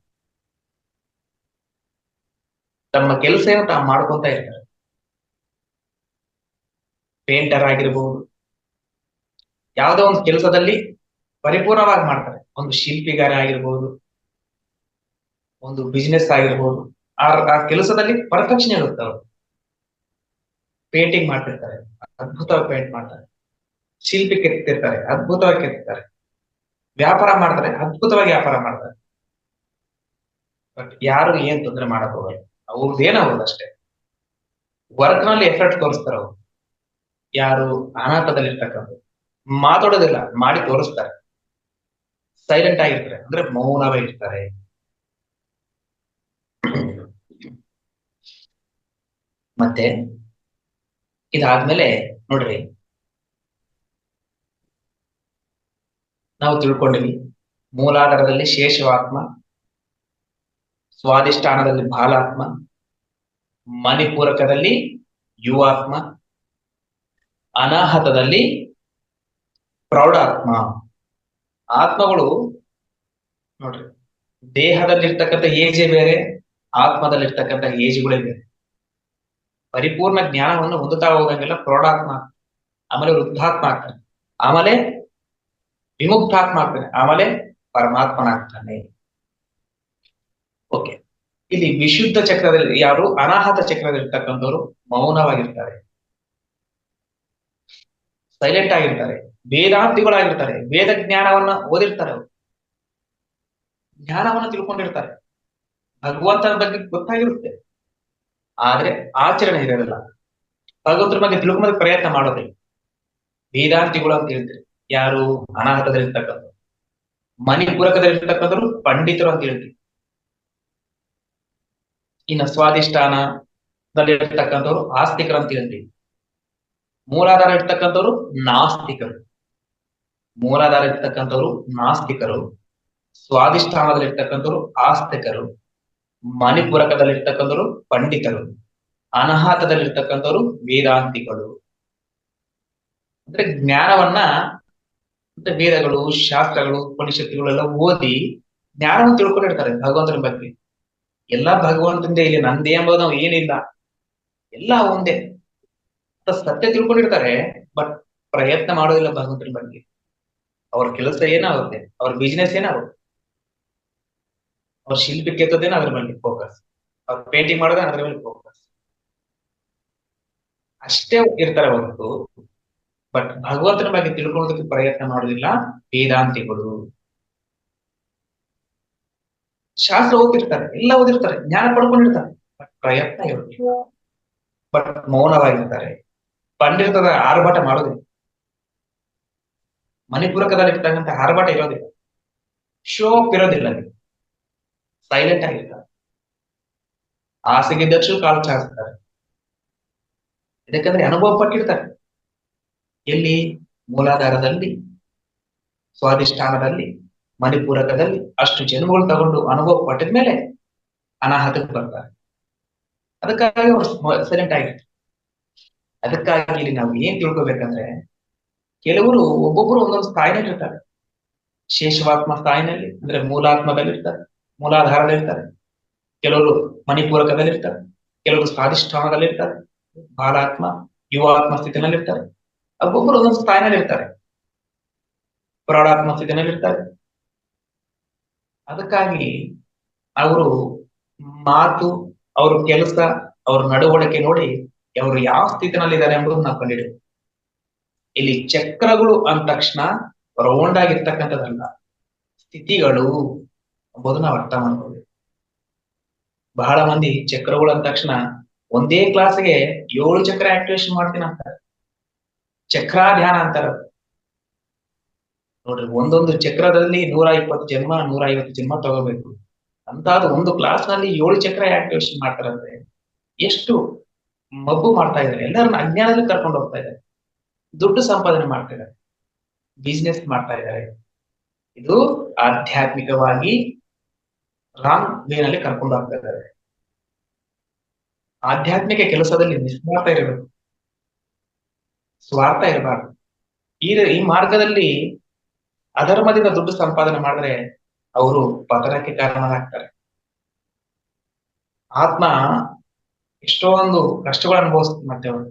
ತಮ್ಮ ಕೆಲಸ ಏನು ತಾವು ಮಾಡ್ಕೊಂತ ಇರ್ತಾರೆ. ಪೇಂಟರ್ ಆಗಿರ್ಬಹುದು, ಯಾವುದೋ ಒಂದು ಕೆಲಸದಲ್ಲಿ ಪರಿಪೂರ್ಣವಾಗಿ ಮಾಡ್ತಾರೆ. ಒಂದು ಶಿಲ್ಪಿಗಾರ ಆಗಿರ್ಬಹುದು, ಒಂದು ಬಿಸ್ನೆಸ್ ಆಗಿರ್ಬೋದು, ಆ ಕೆಲಸದಲ್ಲಿ ಪರ್ಫೆಕ್ಷನ್ ಇರುತ್ತೆ. ಅವರು ಪೇಂಟಿಂಗ್ ಮಾಡ್ತಿರ್ತಾರೆ, ಅದ್ಭುತವಾಗಿ ಪೇಂಟ್ ಮಾಡ್ತಾರೆ. ಶಿಲ್ಪಿ ಕೆತ್ತಿರ್ತಾರೆ, ಅದ್ಭುತವಾಗಿ ಕೆತ್ತಿರ್ತಾರೆ. ವ್ಯಾಪಾರ ಮಾಡ್ತಾರೆ, ಅದ್ಭುತವಾಗಿ ವ್ಯಾಪಾರ ಮಾಡ್ತಾರೆ. ಬಟ್ ಯಾರು ಏನ್ ತೊಂದರೆ ಮಾಡಕ್ ಹೋಗಲ್ಲ, ಅವ್ರದ್ದೇನ ಅವ್ರದಷ್ಟೇ. ವರ್ಕ್ ನಲ್ಲಿ ಎಫರ್ಟ್ ತೋರಿಸ್ತಾರೆ ಅವರು. ಯಾರು ಅನಾಥದಲ್ಲಿ ಇರ್ತಕ್ಕಂಥ ಮಾತಾಡೋದಿಲ್ಲ, ಮಾಡಿ ತೋರಿಸ್ತಾರೆ. ಸೈಲೆಂಟ್ ಆಗಿರ್ತಾರೆ, ಅಂದ್ರೆ ಮೌನವಾಗಿರ್ತಾರೆ. ಮತ್ತೆ ಇದಾದ್ಮೇಲೆ ನೋಡ್ರಿ, ನಾವು ತಿಳ್ಕೊಂಡಿವಿ ಮೂಲಾಧಾರದಲ್ಲಿ ಶೇಷವಾತ್ಮ, ಸ್ವಾಧಿಷ್ಠಾನದಲ್ಲಿ ಬಾಲಾತ್ಮ, ಮಣಿಪೂರಕದಲ್ಲಿ ಯುವಾತ್ಮ, ಅನಾಹತದಲ್ಲಿ ಪ್ರೌಢಾತ್ಮ. ಆತ್ಮಗಳು ನೋಡ್ರಿ, ದೇಹದಲ್ಲಿರ್ತಕ್ಕಂಥ ಏಜೆ ಬೇರೆ, ಆತ್ಮದಲ್ಲಿರ್ತಕ್ಕಂಥ ಏಜ್ಗಳೇ ಬೇರೆ. ಪರಿಪೂರ್ಣ ಜ್ಞಾನವನ್ನು ಹೊಂದುತ್ತಾ ಹೋಗಂಗೆಲ್ಲ ಪ್ರೌಢಾತ್ಮ, ಆಮೇಲೆ ವೃದ್ಧಾತ್ಮ ಆಗ್ತಾನೆ, ಆಮೇಲೆ ವಿಮುಕ್ತಾತ್ಮ ಆಗ್ತಾನೆ, ಆಮೇಲೆ ಪರಮಾತ್ಮನಾಗ್ತಾನೆ. ಓಕೆ, ಇಲ್ಲಿ ವಿಶುದ್ಧ ಚಕ್ರದಲ್ಲಿ ಯಾರು ಅನಾಹತ ಚಕ್ರದಲ್ಲಿರ್ತಕ್ಕಂಥವ್ರು ಮೌನವಾಗಿರ್ತಾರೆ, ಸೈಲೆಂಟ್ ಆಗಿರ್ತಾರೆ, ವೇದಾಂತಿಗಳಾಗಿರ್ತಾರೆ, ವೇದ ಜ್ಞಾನವನ್ನ ಓದಿರ್ತಾರೆ, ಅವರು ಜ್ಞಾನವನ್ನ ತಿಳ್ಕೊಂಡಿರ್ತಾರೆ, ಭಗವಂತನ ಬಗ್ಗೆ ಗೊತ್ತಾಗಿರುತ್ತೆ, ಆದ್ರೆ ಆಚರಣೆ ಇರೋದಿಲ್ಲ. ಭಗವಂತರ ಬಗ್ಗೆ ತಿಳ್ಕೊಂಬದಕ್ಕೆ ಪ್ರಯತ್ನ ಮಾಡೋದಿಲ್ಲ. ವೇದಾಂತಿಗಳು ಅಂತ ಹೇಳ್ತಾರೆ ಯಾರು ಅನಾಹತದಲ್ಲಿರ್ತಕ್ಕಂಥವ್ರು. ಮಣಿಪೂರಕದಲ್ಲಿರ್ತಕ್ಕಂಥವ್ರು ಪಂಡಿತರು ಅಂತ ಹೇಳ್ತೀವಿ. ಇನ್ನು ಸ್ವಾಧಿಷ್ಠಾನದಲ್ಲಿರ್ತಕ್ಕಂಥವ್ರು ಆಸ್ತಿಕರು ಅಂತ ಹೇಳ್ತೀವಿ. ಮೂಲಾಧಾರ ಇರ್ತಕ್ಕಂಥವ್ರು ನಾಸ್ತಿಕರು. ಮೂಲಾಧಾರ ಇರ್ತಕ್ಕಂಥವ್ರು ನಾಸ್ತಿಕರು, ಸ್ವಾಧಿಷ್ಠಾನದಲ್ಲಿರ್ತಕ್ಕಂಥವ್ರು ಆಸ್ತಿಕರು, ಮಣಿಪೂರಕದಲ್ಲಿರ್ತಕ್ಕಂಥವ್ರು ಪಂಡಿತರು, ಅನಾಹತದಲ್ಲಿರ್ತಕ್ಕಂಥವ್ರು ವೇದಾಂತಿಗಳು. ಅಂದ್ರೆ ಜ್ಞಾನವನ್ನ, ಅಂದ್ರೆ ವೇದಗಳು, ಶಾಸ್ತ್ರಗಳು, ಉಪನಿಷತ್ತುಗಳೆಲ್ಲ ಓದಿ ಜ್ಞಾನವನ್ನು ತಿಳ್ಕೊಂಡಿರ್ತಾರೆ ಭಗವಂತನ ಬಗ್ಗೆ. ಎಲ್ಲ ಭಗವಂತನಿಂದ, ಇಲ್ಲಿ ನಂದೇ ಎಂಬುದು ನಾವು ಏನಿಲ್ಲ, ಎಲ್ಲ ಒಂದೇ ಅಂತ ಸತ್ಯ ತಿಳ್ಕೊಂಡಿರ್ತಾರೆ. ಬಟ್ ಪ್ರಯತ್ನ ಮಾಡೋದಿಲ್ಲ ಭಗವಂತನ ಬಗ್ಗೆ. ಅವ್ರ ಕೆಲಸ ಏನಾಗುತ್ತೆ, ಅವ್ರ ಬಿಸ್ನೆಸ್ ಏನಾಗುತ್ತೆ, ಅವ್ರ ಶಿಲ್ಪಿ ಕೆತ್ತೋದೇನೋ ಅದ್ರ ಮೇಲೆ ಫೋಕಸ್, ಅವ್ರ ಪೇಂಟಿಂಗ್ ಮಾಡೋದೇ ಅದ್ರ ಮೇಲೆ ಫೋಕಸ್, ಅಷ್ಟೇ ಇರ್ತಾರೆ ಹೊರತು ಬಟ್ ಭಗವಂತನ ಬಗ್ಗೆ ತಿಳ್ಕೊಳ್ಳೋದಕ್ಕೆ ಪ್ರಯತ್ನ ಮಾಡೋದಿಲ್ಲ ವೇದಾಂತಿಗಳು. ಶಾಸ್ತ್ರ ಓದಿರ್ತಾರೆ, ಎಲ್ಲ ಓದಿರ್ತಾರೆ, ಜ್ಞಾನ ಪಡ್ಕೊಂಡಿರ್ತಾರೆ, ಬಟ್ ಪ್ರಯತ್ನ ಇರೋದಿಲ್ಲ, ಬಟ್ ಮೌನವಾಗಿರ್ತಾರೆ. ಪಂಡಿತರ ಆರ್ಭಟ ಮಾಡೋದಿಲ್ಲ, ಮಣಿಪೂರಕದಲ್ಲಿ ಇರ್ತಕ್ಕಂಥ ಆರ್ಭಟ ಇರೋದಿಲ್ಲ, ಶೋ ಅಪ್ ಇರೋದಿಲ್ಲ, ಸೈಲೆಂಟ್ ಆಗಿರ್ತಾರೆ, ಆಸೆಗಿದ್ದಷ್ಟು ಕಾಲು ಚಾಚ್ತಾರೆ. ಯಾಕಂದ್ರೆ ಅನುಭವ ಪಟ್ಟಿರ್ತಾರೆ. ಎಲ್ಲಿ? ಮೂಲಾಧಾರದಲ್ಲಿ, ಸ್ವಾಧಿಷ್ಠಾನದಲ್ಲಿ, ಮಣಿಪೂರಕದಲ್ಲಿ ಅಷ್ಟು ಜನ್ಮಗಳು ತಗೊಂಡು ಅನುಭವ ಪಟ್ಟಿದ ಮೇಲೆ ಅನಾಹತಕ್ಕೆ ಬರ್ತಾರೆ. ಅದಕ್ಕಾಗಿ ಅವ್ರು ಸೈಲೆಂಟ್ ಆಗಿರ್ತಾರೆ. ಅದಕ್ಕಾಗಿ ಇಲ್ಲಿ ನಾವು ಏನ್ ತಿಳ್ಕೊಬೇಕಂದ್ರೆ, ಕೆಲವರು ಒಬ್ಬೊಬ್ರು ಒಂದೊಂದು ಸ್ಥಾಯಿನಲ್ಲಿ ಇರ್ತಾರೆ. ಶೇಷವಾತ್ಮ ಸ್ಥಾಯಿನಲ್ಲಿ ಅಂದ್ರೆ ಮೂಲಾತ್ಮದಲ್ಲಿರ್ತಾರೆ, ಮೂಲಾಧಾರದಲ್ಲಿರ್ತಾರೆ. ಕೆಲವರು ಮಣಿಪೂರಕದಲ್ಲಿರ್ತಾರೆ, ಕೆಲವರು ಸ್ವಾಧಿಷ್ಠಾನದಲ್ಲಿರ್ತಾರೆ, ಬಾಲಾತ್ಮ, ಯುವಾತ್ಮ ಸ್ಥಿತಿನಲ್ಲಿರ್ತಾರೆ. ಒಬ್ಬೊಬ್ಬರು ಒಂದೊಂದು ಸ್ಥಾಯಿನಲ್ಲಿ ಇರ್ತಾರೆ, ಪ್ರೌಢಾತ್ಮ ಸ್ಥಿತಿನಲ್ಲಿರ್ತಾರೆ. ಅದಕ್ಕಾಗಿ ಅವರು ಮಾತು, ಅವ್ರ ಕೆಲಸ, ಅವ್ರ ನಡವಳಿಕೆ ನೋಡಿ ಅವರು ಯಾವ ಸ್ಥಿತಿನಲ್ಲಿದ್ದಾರೆ ಎಂಬುದನ್ನು ನಾವು ಕಂಡಿಡ್ತೀವಿ. ಇಲ್ಲಿ ಚಕ್ರಗಳು ಅಂದ ತಕ್ಷಣ ರೌಂಡ್ ಆಗಿರ್ತಕ್ಕಂಥದ್ದಲ್ಲ, ಸ್ಥಿತಿಗಳು ಎಂಬುದು ನಾವು ಅರ್ಥ ಮಾಡ್ಕೋಬೇಕು. ಬಹಳ ಮಂದಿ ಚಕ್ರಗಳು ಅಂದ ತಕ್ಷಣ ಒಂದೇ ಕ್ಲಾಸ್ಗೆ 7 ಚಕ್ರ ಆಕ್ಟಿವೇಶನ್ ಮಾಡ್ತೀನಿ ಅಂತಾರೆ, ಚಕ್ರಾಧ್ಯಾನ ಅಂತಾರ. ನೋಡ್ರಿ, ಒಂದೊಂದು ಚಕ್ರದಲ್ಲಿ 120 ಜನ್ಮ, 150 ಜನ್ಮ ತಗೋಬೇಕು ಅಂತ. ಅದು ಒಂದು ಕ್ಲಾಸ್ ನಲ್ಲಿ 7 ಚಕ್ರ ಆಕ್ಟಿವೇಶನ್ ಮಾಡ್ತಾರಂದ್ರೆ ಎಷ್ಟು ಮಬ್ಬು ಮಾಡ್ತಾ ಇದ್ದಾರೆ. ಎಲ್ಲರನ್ನ ಅಜ್ಞಾನದಲ್ಲಿ ಕರ್ಕೊಂಡು ಹೋಗ್ತಾ ಇದ್ದಾರೆ, ದುಡ್ಡು ಸಂಪಾದನೆ ಮಾಡ್ತಾ ಇದ್ದಾರೆ, ಬಿಸ್ನೆಸ್ ಮಾಡ್ತಾ ಇದ್ದಾರೆ. ಇದು ಆಧ್ಯಾತ್ಮಿಕವಾಗಿ ರಾಂಗ್ ವೇನಲ್ಲಿ ಕರ್ಕೊಂಡು ಹೋಗ್ತಾ ಇದ್ದಾರೆ. ಆಧ್ಯಾತ್ಮಿಕ ಕೆಲಸದಲ್ಲಿ ನಿಸ್ವಾರ್ಥ ಇರಬೇಕು, ಸ್ವಾರ್ಥ ಇರಬಾರ್ದು. ಈ ಮಾರ್ಗದಲ್ಲಿ ಅಧರ್ಮದಿಂದ ದುಡ್ಡು ಸಂಪಾದನೆ ಮಾಡಿದ್ರೆ ಅವರು ಪತನಕ್ಕೆ ಕಾರಣರಾಗ್ತಾರೆ. ಆತ್ಮ ಎಷ್ಟೊಂದು ಕಷ್ಟಗಳು ಅನುಭವಿಸ್ತಾರೆ ಮತ್ತೆ ಅವರು.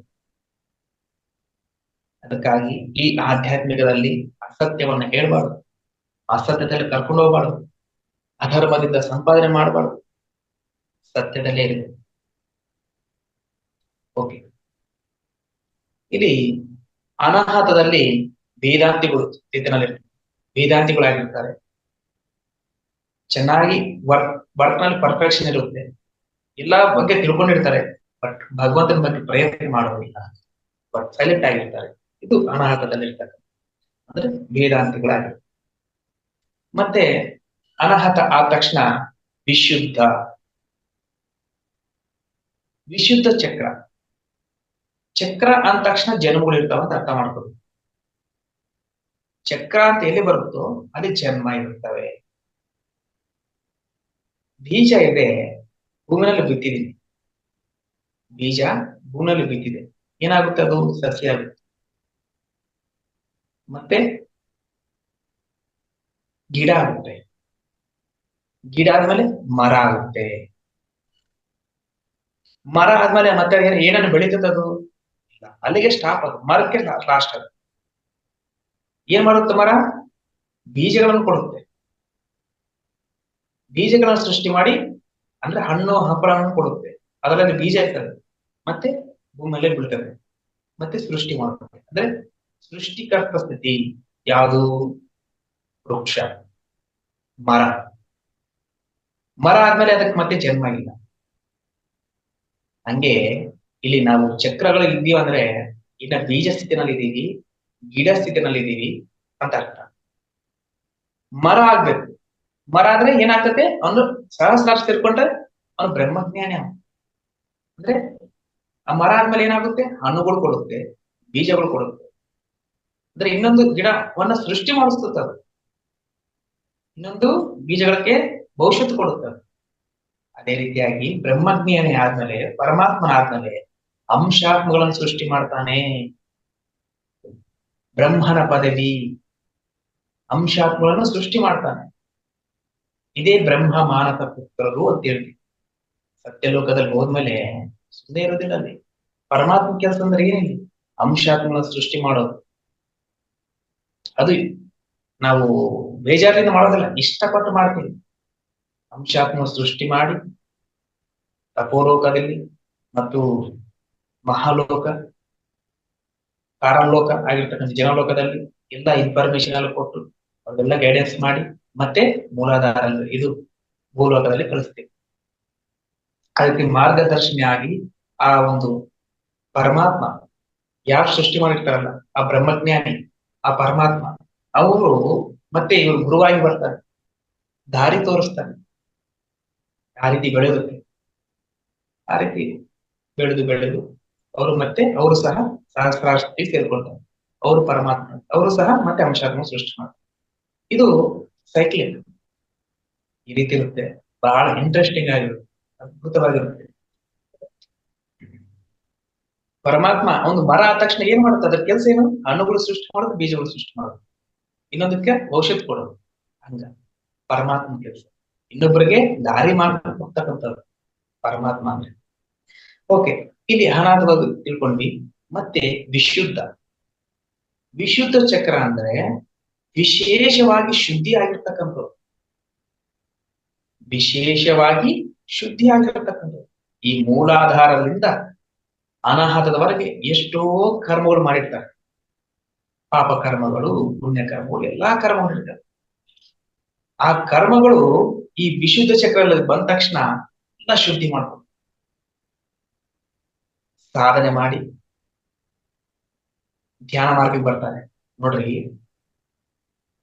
ಅದಕ್ಕಾಗಿ ಈ ಆಧ್ಯಾತ್ಮಿಕದಲ್ಲಿ ಅಸತ್ಯವನ್ನ ಹೇಳ್ಬಾರ್ದು, ಅಸತ್ಯದಲ್ಲಿ ಕರ್ಕೊಂಡು ಹೋಗ್ಬಾರ್ದು, ಅಧರ್ಮದಿಂದ ಸಂಪಾದನೆ ಮಾಡಬಾರ್ದು, ಸತ್ಯದಲ್ಲೇ ಇರಬೇಕು. ಓಕೆ, ಇಲ್ಲಿ ಅನಾಹತದಲ್ಲಿ ವೇದಾಂತಿಗಳು ಸ್ಥಿತಿನಲ್ಲಿರ್ತಾರೆ, ವೇದಾಂತಿಗಳಾಗಿರ್ತಾರೆ. ಚೆನ್ನಾಗಿ ವರ್ಕ್ ನಲ್ಲಿ ಪರ್ಫೆಕ್ಷನ್ ಇರುತ್ತೆ, ಎಲ್ಲಾ ಬಗ್ಗೆ ತಿಳ್ಕೊಂಡಿರ್ತಾರೆ, ಬಟ್ ಭಗವಂತನ ಬಗ್ಗೆ ಪ್ರಯತ್ನ ಮಾಡೋದಿಲ್ಲ, ಬಟ್ ಸೈಲೆಂಟ್ ಆಗಿರ್ತಾರೆ. ಇದು ಅನಾಹತದಲ್ಲಿರ್ತಾರೆ, ಅಂದ್ರೆ ವೇದಾಂತಿಗಳಾಗಿರ್ತಾರೆ. ಮತ್ತೆ ಅನಾಹತ ಆದ ತಕ್ಷಣ ವಿಶುದ್ಧ, ವಿಶುದ್ಧ ಚಕ್ರ. ಚಕ್ರ ಅಂದ ತಕ್ಷಣ ಜನ್ಮಗಳು ಇರ್ತಾವ ಅಂತ ಅರ್ಥ ಮಾಡ್ಕೋಬೇಕು. ಚಕ್ರ ಅಂತ ಎಲ್ಲಿ ಬರುತ್ತೋ ಅಲ್ಲಿ ಜನ್ಮ ಇರುತ್ತವೆ. ಬೀಜ ಇದೆ, ಭೂಮಿನಲ್ಲಿ ಬಿತ್ತಿದೀನಿ, ಬೀಜ ಭೂಮಿಯಲ್ಲಿ ಬಿತ್ತಿದೆ, ಏನಾಗುತ್ತೆ? ಅದು ಸಸ್ಯ ಆಗುತ್ತೆ, ಮತ್ತೆ ಗಿಡ ಆಗುತ್ತೆ, ಗಿಡ ಆದ್ಮೇಲೆ ಮರ ಆಗುತ್ತೆ, ಮರ ಆದ್ಮೇಲೆ ಮತ್ತೆ ಏನನ್ನು ಬೆಳೀತದೆ? ಅದು ಇಲ್ಲ, ಅಲ್ಲಿಗೆ ಸ್ಟಾಪ್. ಅದು ಮರಕ್ಕೆ ಲಾಸ್ಟ್. ಅದು ಏನ್ ಮಾಡುತ್ತೆ? ಮರ ಬೀಜಗಳನ್ನು ಕೊಡುತ್ತೆ, ಬೀಜಗಳನ್ನು ಸೃಷ್ಟಿ ಮಾಡಿ ಅಂದ್ರೆ ಹಣ್ಣು ಹಂಪಲವನ್ನು ಕೊಡುತ್ತೆ, ಅದರಲ್ಲಿ ಬೀಜ ಇರ್ತದೆ, ಮತ್ತೆ ಭೂಮಿಯಲ್ಲೇ ಬೀಳ್ತದೆ, ಮತ್ತೆ ಸೃಷ್ಟಿ ಮಾಡುತ್ತೆ. ಅಂದ್ರೆ ಸೃಷ್ಟಿಕರ್ತ ಸ್ಥಿತಿ ಯಾವುದು? ವೃಕ್ಷ, ಮರ. ಮರ ಆದ್ಮೇಲೆ ಅದಕ್ಕೆ ಮತ್ತೆ ಜನ್ಮ ಇಲ್ಲ. ಹಂಗೆ ಇಲ್ಲಿ ನಾವು ಚಕ್ರಗಳು ಇದ್ದೀವಿ ಅಂದ್ರೆ ಇನ್ನ ಬೀಜ ಸ್ಥಿತಿನಲ್ಲಿ ಇದ್ದೀವಿ, ಗಿಡ ಸ್ಥಿತಿನಲ್ಲಿ ಇದ್ದೀವಿ ಅಂತ ಅರ್ಥ. ಮರ ಆಗ್ಬೇಕು. ಮರ ಆದ್ರೆ ಏನಾಗ್ತದೆ? ಅವನು ಸಹಸ್ರಾರ ಸೇರ್ಕೊಂಡ್ರೆ ಅವನು ಬ್ರಹ್ಮಜ್ಞಾನಿ ಅವನು. ಅಂದ್ರೆ ಆ ಮರ ಆದ್ಮೇಲೆ ಏನಾಗುತ್ತೆ? ಹಣ್ಣುಗಳು ಕೊಡುತ್ತೆ, ಬೀಜಗಳು ಕೊಡುತ್ತೆ. ಅಂದ್ರೆ ಇನ್ನೊಂದು ಗಿಡವನ್ನ ಸೃಷ್ಟಿ ಮಾಡಿಸ್ತದೆ ಅದು. ಇನ್ನೊಂದು ಬೀಜಗಳಿಗೆ ಭವಿಷ್ಯತ್ತು ಕೊಡುತ್ತೆ. ಅದೇ ರೀತಿಯಾಗಿ ಬ್ರಹ್ಮಜ್ಞಾನಿ ಆದ್ಮೇಲೆ, ಪರಮಾತ್ಮನಾದ್ಮೇಲೆ ಅಂಶಾತ್ಮಗಳನ್ನು ಸೃಷ್ಟಿ ಮಾಡ್ತಾನೆ. ಬ್ರಹ್ಮನ ಪದವಿ, ಅಂಶಾತ್ಮಗಳನ್ನು ಸೃಷ್ಟಿ ಮಾಡ್ತಾನೆ. ಇದೇ ಬ್ರಹ್ಮ ಮಾನಸ ಪುತ್ರರು ಅಂತ ಹೇಳ್ತೀವಿ. ಸತ್ಯಲೋಕದಲ್ಲಿ ಹೋದ್ಮೇಲೆ ಸುಮ್ಮನೆ ಇರೋದಿಲ್ಲ ಅಲ್ಲಿ. ಪರಮಾತ್ಮ ಕೆಲಸ ಅಂದ್ರೆ ಏನಿಲ್ಲ, ಅಂಶಾತ್ಮಗಳನ್ನು ಸೃಷ್ಟಿ ಮಾಡೋದು. ಅದು ನಾವು ಬೇಜಾರಿಂದ ಮಾಡೋದಿಲ್ಲ, ಇಷ್ಟಪಟ್ಟು ಮಾಡ್ತೀವಿ. ಅಂಶಾತ್ಮ ಸೃಷ್ಟಿ ಮಾಡಿ ತಪೋಲೋಕದಲ್ಲಿ ಮತ್ತು ಮಹಾಲೋಕ, ಕಾರಲೋಕ ಆಗಿರ್ತಕ್ಕಂಥ ಜನಲೋಕದಲ್ಲಿ ಎಲ್ಲ ಇನ್ಫಾರ್ಮೇಶನ್ ಎಲ್ಲ ಕೊಟ್ಟು ಅದೆಲ್ಲ ಗೈಡೆನ್ಸ್ ಮಾಡಿ ಮತ್ತೆ ಮೂಲಾಧಾರ ಇದು ಭೂಲೋಕದಲ್ಲಿ ಕಳಿಸ್ತೀವಿ. ಅದಕ್ಕೆ ಮಾರ್ಗದರ್ಶನಿ ಆಗಿ ಆ ಒಂದು ಪರಮಾತ್ಮ ಯಾರು ಸೃಷ್ಟಿ ಮಾಡಿರ್ತಾರಲ್ಲ, ಆ ಬ್ರಹ್ಮಜ್ಞಾನಿ, ಆ ಪರಮಾತ್ಮ, ಅವರು ಮತ್ತೆ ಇವರು ಗುರುವಾಗಿ ಬರ್ತಾರೆ, ದಾರಿ ತೋರಿಸ್ತಾನೆ. ಆ ರೀತಿ ಬೆಳೆಯೋದಕ್ಕೆ, ಆ ರೀತಿ ಬೆಳೆದು ಬೆಳೆದು ಅವರು ಮತ್ತೆ ಅವರು ಸಹ ಸಹಸ್ರಾಸ್ತಿ ಸೇರ್ಕೊಳ್ತಾರೆ. ಅವರು ಪರಮಾತ್ಮ, ಅವರು ಸಹ ಮತ್ತೆ ಅಂಶಾತ್ಮ ಸೃಷ್ಟಿ ಮಾಡ್ತಾರೆ. ಇದು ಸೈಕ್ಲಿಕ್ ಈ ರೀತಿ ಇರುತ್ತೆ. ಬಹಳ ಇಂಟ್ರೆಸ್ಟಿಂಗ್ ಆಗಿರುತ್ತೆ, ಅದ್ಭುತವಾಗಿರುತ್ತೆ. ಪರಮಾತ್ಮ ಒಂದು ಮರ ಆದ ತಕ್ಷಣ ಏನ್ ಮಾಡುತ್ತೆ? ಅದ್ರ ಕೆಲಸ ಏನು? ಹಣ್ಣುಗಳು ಸೃಷ್ಟಿ ಮಾಡೋದು, ಬೀಜಗಳು ಸೃಷ್ಟಿ ಮಾಡೋದು, ಇನ್ನೊಂದಕ್ಕೆ ಭವಿಷ್ಯತ್ ಕೊಡೋದು. ಹಂಗ ಪರಮಾತ್ಮ ಕೆಲಸ. ಇನ್ನೊಬ್ಬರಿಗೆ ದಾರಿ ಮಾಡ್ಕೊಂಡು ಹೋಗ್ತಕ್ಕಂಥದ್ದು ಪರಮಾತ್ಮ ಅಂದ್ರೆ. ಓಕೆ, ಇಲ್ಲಿ ಅನಾಥವಾಗಿ ತಿಳ್ಕೊಂಡ್ವಿ. ಮತ್ತೆ ವಿಶುದ್ಧ. ವಿಶುದ್ಧ ಚಕ್ರ ಅಂದ್ರೆ ವಿಶೇಷವಾಗಿ ಶುದ್ಧಿ ಆಗಿರ್ತಕ್ಕಂಥದ್ದು, ವಿಶೇಷವಾಗಿ ಶುದ್ಧಿ ಆಗಿರ್ತಕ್ಕಂಥದ್ದು. ಈ ಮೂಲಾಧಾರದಿಂದ ಅನಾಹತದವರೆಗೆ ಎಷ್ಟೋ ಕರ್ಮಗಳು ಮಾಡಿರ್ತಾರೆ. ಪಾಪ ಕರ್ಮಗಳು, ಪುಣ್ಯ ಕರ್ಮಗಳು, ಎಲ್ಲಾ ಕರ್ಮಗಳು ಇರ್ತಾರೆ. ಆ ಕರ್ಮಗಳು ಈ ವಿಶುದ್ಧ ಚಕ್ರದಲ್ಲಿ ಬಂದ ತಕ್ಷಣ ಎಲ್ಲ ಶುದ್ಧಿ ಮಾಡ್ಕೊಂಡು ಸಾಧನೆ ಮಾಡಿ ಧ್ಯಾನ ಮಾರ್ಗಕ್ಕೆ ಬರ್ತಾರೆ. ನೋಡ್ರಿ,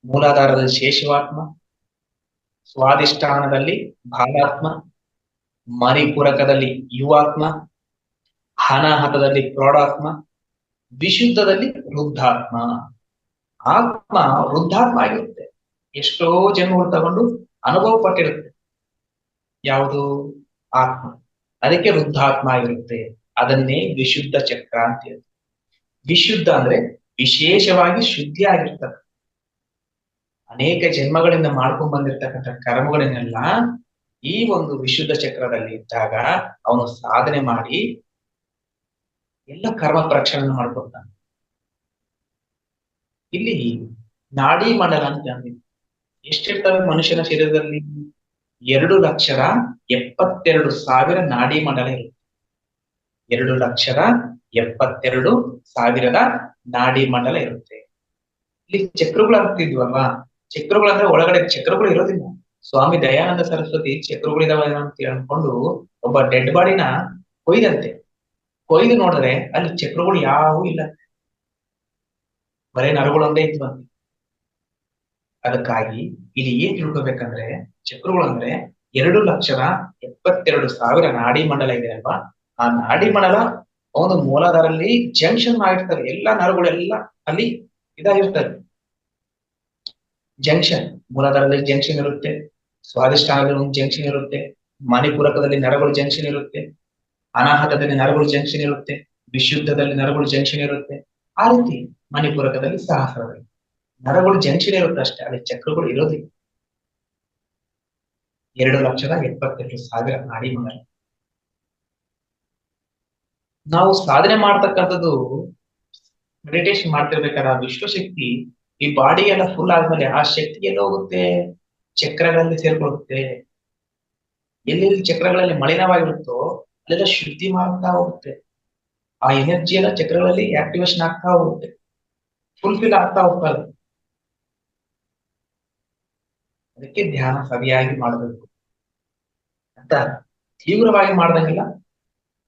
ಮೂಲಾಧಾರದಲ್ಲಿ ಶೇಷವಾತ್ಮ, ಸ್ವಾಧಿಷ್ಠಾನದಲ್ಲಿ ಭಾವಾತ್ಮ, ಮಣಿಪೂರಕದಲ್ಲಿ ಯುವಾತ್ಮ, ಅನಾಹತದಲ್ಲಿ ಪ್ರೌಢಾತ್ಮ, ವಿಶುದ್ಧದಲ್ಲಿ ವೃದ್ಧಾತ್ಮ. ಆತ್ಮ ವೃದ್ಧಾತ್ಮ ಆಗಿರುತ್ತೆ, ಎಷ್ಟೋ ಜನ್ಮಗಳು ತಗೊಂಡು ಅನುಭವ ಪಟ್ಟಿರುತ್ತೆ. ಯಾವುದು? ಆತ್ಮ. ಅದಕ್ಕೆ ವೃದ್ಧಾತ್ಮ ಆಗಿರುತ್ತೆ. ಅದನ್ನೇ ವಿಶುದ್ಧ ಚಕ್ರ ಅಂತ ಹೇಳಿ. ವಿಶುದ್ಧ ಅಂದ್ರೆ ವಿಶೇಷವಾಗಿ ಶುದ್ಧಿ ಆಗಿರ್ತಕ್ಕ, ಅನೇಕ ಜನ್ಮಗಳಿಂದ ಮಾಡ್ಕೊಂಡ್ ಬಂದಿರ್ತಕ್ಕಂಥ ಕರ್ಮಗಳನ್ನೆಲ್ಲ ಈ ಒಂದು ವಿಶುದ್ಧ ಚಕ್ರದಲ್ಲಿ ಇದ್ದಾಗ ಅವನು ಸಾಧನೆ ಮಾಡಿ ಎಲ್ಲ ಕರ್ಮ ಪ್ರಕ್ಷಾಳನೆ ಮಾಡ್ಕೊತಾನೆ. ಇಲ್ಲಿ ನಾಡಿ ಮಂಡಲ ಅಂತ ಅಂದಿದ್ವಿ. ಎಷ್ಟಿರ್ತವೆ ಮನುಷ್ಯನ ಶರೀರದಲ್ಲಿ? 2,72,000 ನಾಡಿ ಮಂಡಲ ಇರುತ್ತೆ. 2,72,000 ನಾಡಿ ಮಂಡಲ ಇರುತ್ತೆ. ಇಲ್ಲಿ ಚಕ್ರಗಳು ಆಗ್ತಿದ್ವಲ್ವಾ? ಚಕ್ರಗಳು ಅಂದ್ರೆ ಒಳಗಡೆ ಚಕ್ರಗಳು ಇರೋದಿಲ್ಲ. ಸ್ವಾಮಿ ದಯಾನಂದ ಸರಸ್ವತಿ ಚಕ್ರಗಳಿದಾವೆ ಅಂತ ಅನ್ಕೊಂಡು ಒಬ್ಬ ಡೆಡ್ ಬಾಡಿನ ಕೊಯ್ದಂತೆ. ಕೊಯ್ದು ನೋಡಿದ್ರೆ ಅಲ್ಲಿ ಚಕ್ರಗಳು ಯಾವೂ ಇಲ್ಲ, ಬರೇ ನರಗಳೊಂದೇ ಇದ್ವಂತೆ. ಅದಕ್ಕಾಗಿ ಇಲ್ಲಿ ಏನ್ ತಿಳ್ಕೊಬೇಕಂದ್ರೆ, ಚಕ್ರಗಳು ಅಂದ್ರೆ 2,72,000 ನಾಡಿ ಮಂಡಲ ಇದೆ ಅಲ್ವಾ? ಆ ನಾಡಿ ಮಂಡಲ ಒಂದು ಮೂಲಾಧಾರಲ್ಲಿ ಜಂಕ್ಷನ್ ಮಾಡಿರ್ತಾರೆ. ಎಲ್ಲಾ ನರಗಳೆಲ್ಲ ಅಲ್ಲಿ ಇದಾಗಿರ್ತವೆ. ಜಂಕ್ಷನ್, ಮೂಲಾಧಾರದಲ್ಲಿ ಜಂಕ್ಷನ್ ಇರುತ್ತೆ, ಸ್ವಾಧಿಷ್ಠಾನದಲ್ಲಿ ಒಂದು ಜಂಕ್ಷನ್ ಇರುತ್ತೆ, ಮಣಿಪೂರಕದಲ್ಲಿ ನರಗಳು ಜಂಕ್ಷನ್ ಇರುತ್ತೆ, ಅನಾಹತದಲ್ಲಿ ನರಗಳು ಜಂಕ್ಷನ್ ಇರುತ್ತೆ, ವಿಶುದ್ಧದಲ್ಲಿ ನರಗಳು ಜಂಕ್ಷನ್ ಇರುತ್ತೆ. ಆ ರೀತಿ ಮಣಿಪೂರಕದಲ್ಲಿ ಸಹಸ್ರದಲ್ಲಿ ನರಗಳು ಜಂಕ್ಷನ್ ಇರುತ್ತೆ ಅಷ್ಟೇ, ಅಲ್ಲಿ ಚಕ್ರಗಳು ಇರೋದಿಲ್ಲ. 2,72,000 ನಾಡಿ ಮಂಡಲ. ನಾವು ಸಾಧನೆ ಮಾಡ್ತಕ್ಕಂಥದ್ದು, ಮೆಡಿಟೇಷನ್ ಮಾಡ್ತಿರ್ಬೇಕಾದ್ರೆ ಆ ವಿಶ್ವಶಕ್ತಿ ಈ ಬಾಡಿ ಎಲ್ಲ ಫುಲ್ ಆದ್ಮೇಲೆ ಆ ಶಕ್ತಿ ಎಲ್ಲ ಹೋಗುತ್ತೆ, ಚಕ್ರಗಳಲ್ಲಿ ಸೇರ್ಕೊಳ್ಳುತ್ತೆ. ಎಲ್ಲೆಲ್ಲಿ ಚಕ್ರಗಳಲ್ಲಿ ಮಲಿನವಾಗಿರುತ್ತೋ ಅಲ್ಲೆಲ್ಲ ಶುದ್ಧಿ ಮಾಡ್ತಾ ಹೋಗುತ್ತೆ. ಆ ಎನರ್ಜಿ ಎಲ್ಲ ಚಕ್ರಗಳಲ್ಲಿ ಆಕ್ಟಿವೇಶನ್ ಆಗ್ತಾ ಹೋಗುತ್ತೆ, ಫುಲ್ಫಿಲ್ ಆಗ್ತಾ ಹೋಗ್ತಾರೆ. ಅದಕ್ಕೆ ಧ್ಯಾನ ಸರಿಯಾಗಿ ಮಾಡಬೇಕು ಅಂತ. ತೀವ್ರವಾಗಿ ಮಾಡ್ದಂಗಿಲ್ಲ,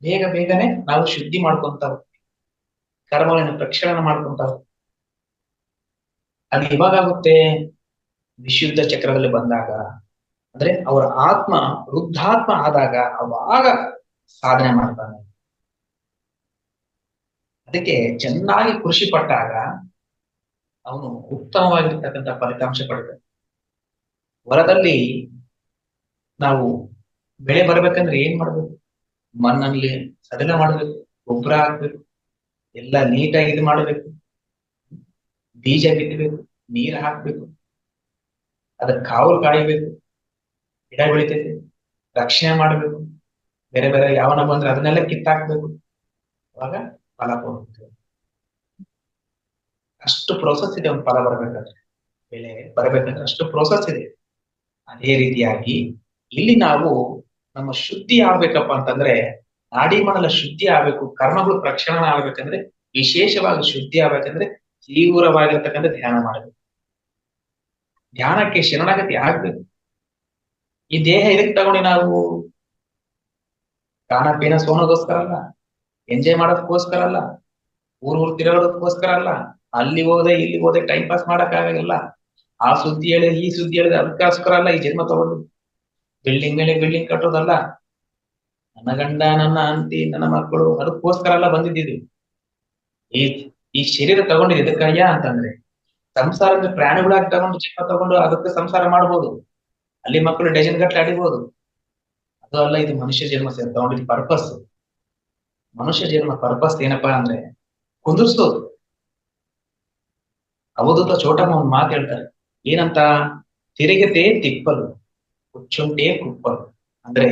ಬೇಗ ಬೇಗನೆ ನಾವು ಶುದ್ಧಿ ಮಾಡ್ಕೊಂತ ಹೋಗ್ತೀವಿ, ಕರ್ಮಗಳನ್ನು ಪ್ರಕ್ಷಾಳನ ಮಾಡ್ಕೊಂತ ಹೋಗ್ತೀವಿ. ಅದು ಇವಾಗುತ್ತೆ ವಿಶುದ್ಧ ಚಕ್ರದಲ್ಲಿ ಬಂದಾಗ, ಅಂದ್ರೆ ಅವರ ಆತ್ಮ ವೃದ್ಧಾತ್ಮ ಆದಾಗ ಅವಾಗ ಸಾಧನೆ ಮಾಡ್ತಾನೆ. ಅದಕ್ಕೆ ಚೆನ್ನಾಗಿ ಕೃಷಿ ಪಟ್ಟಾಗ ಅವನು ಉತ್ತಮವಾಗಿರ್ತಕ್ಕಂಥ ಫಲಿತಾಂಶ ಪಡ್ತಾನೆ. ಹೊಲದಲ್ಲಿ ನಾವು ಬೆಳೆ ಬರ್ಬೇಕಂದ್ರೆ ಏನ್ ಮಾಡ್ಬೇಕು? ಮಣ್ಣಲ್ಲಿ ಸಡಿಲ ಮಾಡ್ಬೇಕು, ಗೊಬ್ಬರ ಹಾಕ್ಬೇಕು, ಎಲ್ಲ ನೀಟಾಗಿ ಇದು ಮಾಡ್ಬೇಕು, ಬೀಜ ಬಿತ್ತಬೇಕು, ನೀರ್ ಹಾಕ್ಬೇಕು, ಅದಕ್ಕೆ ಕಾವಲು ಕಾಯಬೇಕು, ಗಿಡ ಬೆಳಿತೈತೆ, ರಕ್ಷಣೆ ಮಾಡ್ಬೇಕು, ಬೇರೆ ಬೇರೆ ಯಾವನ ಬಂದ್ರೆ ಅದನ್ನೆಲ್ಲ ಕಿತ್ತಾಕ್ಬೇಕು, ಅವಾಗ ಫಲ ಕೊಡುತ್ತೆ. ಅಷ್ಟು ಪ್ರೋಸೆಸ್ ಇದೆ ಒಂದು ಫಲ ಬರ್ಬೇಕಂದ್ರೆ, ಬೆಳೆ ಬರ್ಬೇಕಂದ್ರೆ ಅಷ್ಟು ಪ್ರೋಸೆಸ್ ಇದೆ. ಅದೇ ರೀತಿಯಾಗಿ ಇಲ್ಲಿ ನಾವು ನಮ್ಮ ಶುದ್ಧಿ ಆಗ್ಬೇಕಪ್ಪ ಅಂತಂದ್ರೆ, ನಾಡಿ ಮಂಡಲ ಶುದ್ಧಿ ಆಗ್ಬೇಕು, ಕರ್ಮಗಳು ಪ್ರಕ್ಷಾಳನ ಆಗ್ಬೇಕಂದ್ರೆ, ವಿಶೇಷವಾಗಿ ಶುದ್ಧಿ ಆಗ್ಬೇಕಂದ್ರೆ ತೀವ್ರವಾಗಿರ್ತಕ್ಕಂಥ ಧ್ಯಾನ ಮಾಡಬೇಕು. ಧ್ಯಾನಕ್ಕೆ ಶರಣಾಗತಿ ಆಗ್ಬೇಕು. ಈ ದೇಹ ಇದಕ್ಕೆ ತಗೊಂಡು ನಾವು ಗಾನ ಪೀನ ಸೋನೋಗೋಸ್ಕರ ಅಲ್ಲ, ಎಂಜಾಯ್ ಮಾಡೋದಕ್ಕೋಸ್ಕರ ಅಲ್ಲ, ಊರ್ ತಿರುಗೋದಕ್ಕೋಸ್ಕರ ಅಲ್ಲ, ಅಲ್ಲಿ ಹೋದೆ ಇಲ್ಲಿ ಹೋದೆ ಟೈಮ್ ಪಾಸ್ ಮಾಡಕ್ ಆಗಲ್ಲ. ಆ ಸುದ್ದಿ ಹೇಳಿ ಈ ಸುದ್ದಿ ಹೇಳಿದ್ರೆ ಅದಕ್ಕೋಸ್ಕರ ಅಲ್ಲ ಈ ಜನ್ಮ ತಗೊಂಡು. ಬಿಲ್ಡಿಂಗ್ ಮೇಲೆ ಬಿಲ್ಡಿಂಗ್ ಕಟ್ಟೋದಲ್ಲ, ನನ್ನ ಗಂಡ ನನ್ನ ಅಂತಿ ನನ್ನ ಮಕ್ಕಳು ಅದಕ್ಕೋಸ್ಕರ ಎಲ್ಲ ಬಂದಿದ್ದೀವಿ. ಈ ಈ ಶರೀರ ತಗೊಂಡಿದ್ದು ಎದಕ್ಕಯ್ಯ ಅಂತಂದ್ರೆ, ಸಂಸಾರದ ಪ್ರಾಣಿಗಳಾಗಿ ತಗೊಂಡು ಜನ್ಮ ತಗೊಂಡು ಅದಕ್ಕೆ ಸಂಸಾರ ಮಾಡ್ಬೋದು, ಅಲ್ಲಿ ಮಕ್ಕಳು ಡಜನ್ ಗಟ್ಲೆ ಅಡಿಬಹುದು. ಅದು ಅಲ್ಲ, ಇದು ಮನುಷ್ಯ ಜನ್ಮ ತಗೊಂಡಿದ್ದು ಪರ್ಪಸ್. ಮನುಷ್ಯ ಜನ್ಮ ಪರ್ಪಸ್ ಏನಪ್ಪಾ ಅಂದ್ರೆ ಕುಂದಿರ್ಸೋದು. ಅವಧೂತ ಚೋಟಮ್ಮ ಒಂದು ಮಾತು ಹೇಳ್ತಾರೆ, ಏನಂತ? ತಿರುಗತೆ ತಿಪ್ಪಲು, ಹುಚ್ಚುಂಟೆ ಕುಪ್ಪಲು. ಅಂದ್ರೆ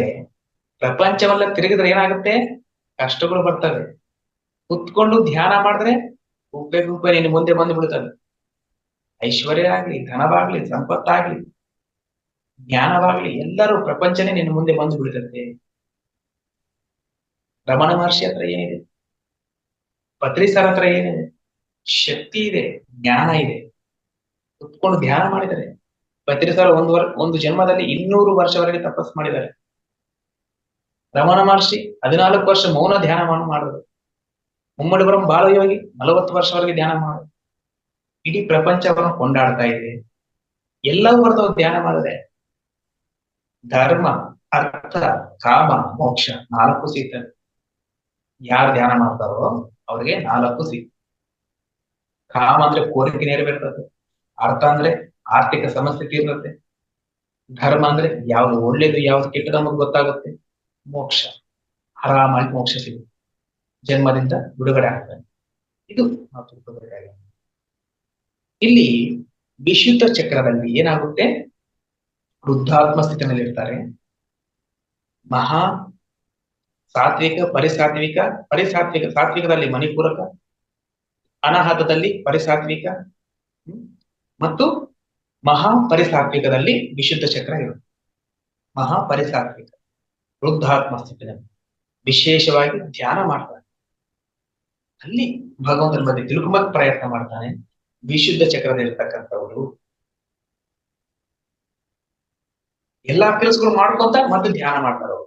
ಪ್ರಪಂಚವಲ್ಲ ತಿರುಗಿದ್ರೆ ಏನಾಗುತ್ತೆ? ಕಷ್ಟಗಳು ಬರ್ತವೆ. ಕುತ್ಕೊಂಡು ಧ್ಯಾನ ಮಾಡಿದ್ರೆ ಗುಪ್ಪೆ ಗುಪ್ಪೆ ನಿನ್ನ ಮುಂದೆ ಬಂದು ಬಿಡ್ತದೆ. ಐಶ್ವರ್ಯ ಆಗ್ಲಿ, ಧನವಾಗ್ಲಿ, ಸಂಪತ್ತಾಗ್ಲಿ, ಜ್ಞಾನವಾಗ್ಲಿ, ಎಲ್ಲರೂ ಪ್ರಪಂಚನೇ ನಿನ್ನ ಮುಂದೆ ಬಂದು ಬಿಡ್ತದೆ. ರಮಣ ಮಹರ್ಷಿ ಹತ್ರ ಏನಿದೆ? ಪತ್ರಿ ಸರ್ ಹತ್ರ ಏನಿದೆ? ಶಕ್ತಿ ಇದೆ, ಜ್ಞಾನ ಇದೆ. ಕುತ್ಕೊಂಡು ಧ್ಯಾನ ಮಾಡಿದರೆ ಪತ್ರಿ ಸರ್ ಒಂದು ಜನ್ಮದಲ್ಲಿ 200 ವರ್ಷವರೆಗೆ ತಪಸ್ ಮಾಡಿದ್ದಾರೆ. ರಮಣ ಮಹರ್ಷಿ 14 ವರ್ಷ ಮೌನ ಧ್ಯಾನ ಮಾಡಿದ್ರು. ಮುಮ್ಮಡಿ ಬ್ರಹ್ಮ ಬಾಲಯೋಗಿ 40 ವರ್ಷವರೆಗೆ ಧ್ಯಾನ ಮಾಡಿದ್ರು. ಇಡೀ ಪ್ರಪಂಚವನ್ನು ಕೊಂಡಾಡ್ತಾ ಇದೆ. ಎಲ್ಲವೂ ಬರ್ತವೆ ಧ್ಯಾನ ಮಾಡಿದ್ರೆ. ಧರ್ಮ, ಅರ್ಥ, ಕಾಮ, ಮೋಕ್ಷ 4 ಸಿಗ್ತದೆ. ಯಾರು ಧ್ಯಾನ ಮಾಡ್ತಾರೋ ಅವ್ರಿಗೆ 4 ಸಿಗ್ತದೆ. ಕಾಮ ಅಂದ್ರೆ ಕೋರಿಕೆ ನೆರವೇರ್ತದೆ, ಅರ್ಥ ಅಂದ್ರೆ ಆರ್ಥಿಕ ಸಮಸ್ಯೆ ತೀರ್ತದೆ, ಧರ್ಮ ಅಂದ್ರೆ ಯಾವ್ದು ಒಳ್ಳೇದು ಯಾವ್ದು ಕೆಟ್ಟದ ನಮಗೆ ಗೊತ್ತಾಗುತ್ತೆ, ಮೋಕ್ಷ ಆರಾಮಾಗಿ ಮೋಕ್ಷ ಸಿಗುತ್ತೆ, ಜನ್ಮದಿಂದ ಬಿಡುಗಡೆ ಆಗ್ತದೆ. ಇದು ನಾವು ತಿಳ್ಕೊಬೇಕಾಗಿದೆ. ಇಲ್ಲಿ ವಿಶುದ್ಧ ಚಕ್ರದಲ್ಲಿ ಏನಾಗುತ್ತೆ? ವೃದ್ಧಾತ್ಮ ಸ್ಥಿತಿನಲ್ಲಿ ಇರ್ತಾರೆ. ಮಹಾ ಸಾತ್ವಿಕ, ಸಾತ್ವಿಕದಲ್ಲಿ ಮಣಿಪೂರಕ, ಅನಾಹತದಲ್ಲಿ ಪರಿಸಾತ್ವಿಕ, ಮತ್ತು ಮಹಾ ಪರಿಸಾತ್ವಿಕದಲ್ಲಿ ವಿಶುದ್ಧ ಚಕ್ರ ಇರುತ್ತೆ. ಮಹಾ ಪರಿಸಾತ್ವಿಕ ವೃದ್ಧಾತ್ಮ ಸ್ಥಿತಿಯಲ್ಲಿ ವಿಶೇಷವಾಗಿ ಧ್ಯಾನ ಮಾಡ್ತಾನೆ. ಅಲ್ಲಿ ಭಗವಂತನ ಬಗ್ಗೆ ತಿಳ್ಕೊಂಬಕ್ ಪ್ರಯತ್ನ ಮಾಡ್ತಾನೆ. ವಿಶುದ್ಧ ಚಕ್ರದಲ್ಲಿರ್ತಕ್ಕಂಥವ್ರು ಎಲ್ಲಾ ಕೆಲಸಗಳು ಮಾಡ್ಕೊಂತ ಮತ್ತೆ ಧ್ಯಾನ ಮಾಡ್ತಾರೆ. ಅವರು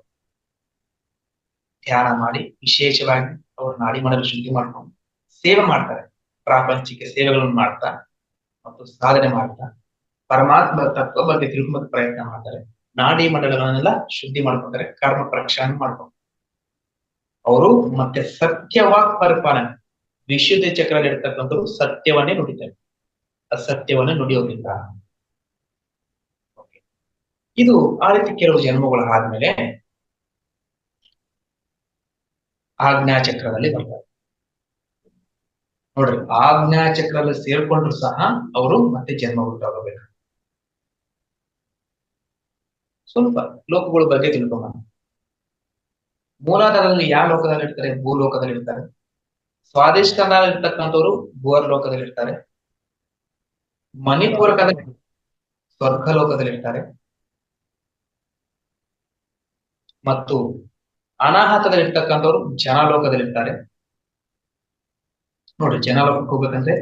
ಧ್ಯಾನ ಮಾಡಿ ವಿಶೇಷವಾಗಿ ಅವ್ರ ನಾಡಿ ಮಾಡಲು ಶುದ್ಧಿ ಮಾಡ್ಕೊಂಡು ಸೇವೆ ಮಾಡ್ತಾರೆ. ಪ್ರಾಪಂಚಿಕ ಸೇವೆಗಳನ್ನು ಮಾಡ್ತಾ ಮತ್ತು ಸಾಧನೆ ಮಾಡ್ತಾ ಪರಮಾತ್ಮ ತತ್ವ ಬಗ್ಗೆ ತಿಳ್ಕೊಂಬಕ್ ಪ್ರಯತ್ನ ಮಾಡ್ತಾರೆ. ನಾಡಿ ಮಂಡಲಗಳನ್ನೆಲ್ಲ ಶುದ್ಧಿ ಮಾಡ್ಕೊಂತಾರೆ, ಕರ್ಮ ಪ್ರಕ್ಷಾಳನ ಮಾಡ್ಕೊಂಡು ಅವರು ಮತ್ತೆ ಸತ್ಯವಾಗ್ ಪರಿಪಾಲನೆ. ವಿಶುದ್ಧ ಚಕ್ರದಲ್ಲಿ ಇರ್ತಕ್ಕಂಥವ್ರು ಸತ್ಯವನ್ನೇ ನುಡಿತಾರೆ, ಅಸತ್ಯವನ್ನೇ ನುಡಿಯೋದಿಲ್ಲ. ಇದು ಆ ರೀತಿ ಕೆಲವು ಜನ್ಮಗಳು ಆದ್ಮೇಲೆ ಆಜ್ಞಾ ಚಕ್ರದಲ್ಲಿ ಬರ್ತಾರೆ. ನೋಡ್ರಿ, ಆಜ್ಞಾ ಚಕ್ರದಲ್ಲಿ ಸೇರ್ಕೊಂಡ್ರು ಸಹ ಅವರು ಮತ್ತೆ ಜನ್ಮ ಹುಟ್ಟೋಗಬೇಕು. ಸ್ವಲ್ಪ ಲೋಕಗಳ ಬಗ್ಗೆ ತಿಳ್ಕೊಂಡ. ಮೂಲಾಧಾರದಲ್ಲಿ ಯಾವ ಲೋಕದಲ್ಲಿ ಇರ್ತಾರೆ? ಭೂಲೋಕದಲ್ಲಿ ಇರ್ತಾರೆ. ಸ್ವಾದಿಷ್ಠಾನದಲ್ಲಿ ಇರ್ತಕ್ಕಂಥವ್ರು ಭೂವರ್ ಲೋಕದಲ್ಲಿ ಇರ್ತಾರೆ. ಮಣಿಪೂರಕದಲ್ಲಿ ಸ್ವರ್ಗ ಲೋಕದಲ್ಲಿ ಇರ್ತಾರೆ. ಮತ್ತು ಅನಾಹತದಲ್ಲಿರ್ತಕ್ಕಂಥವ್ರು ಜನಲೋಕದಲ್ಲಿರ್ತಾರೆ. ನೋಡಿ, ಜನಲೋಕಕ್ಕೆ ಹೋಗ್ಬೇಕಂದ್ರೆ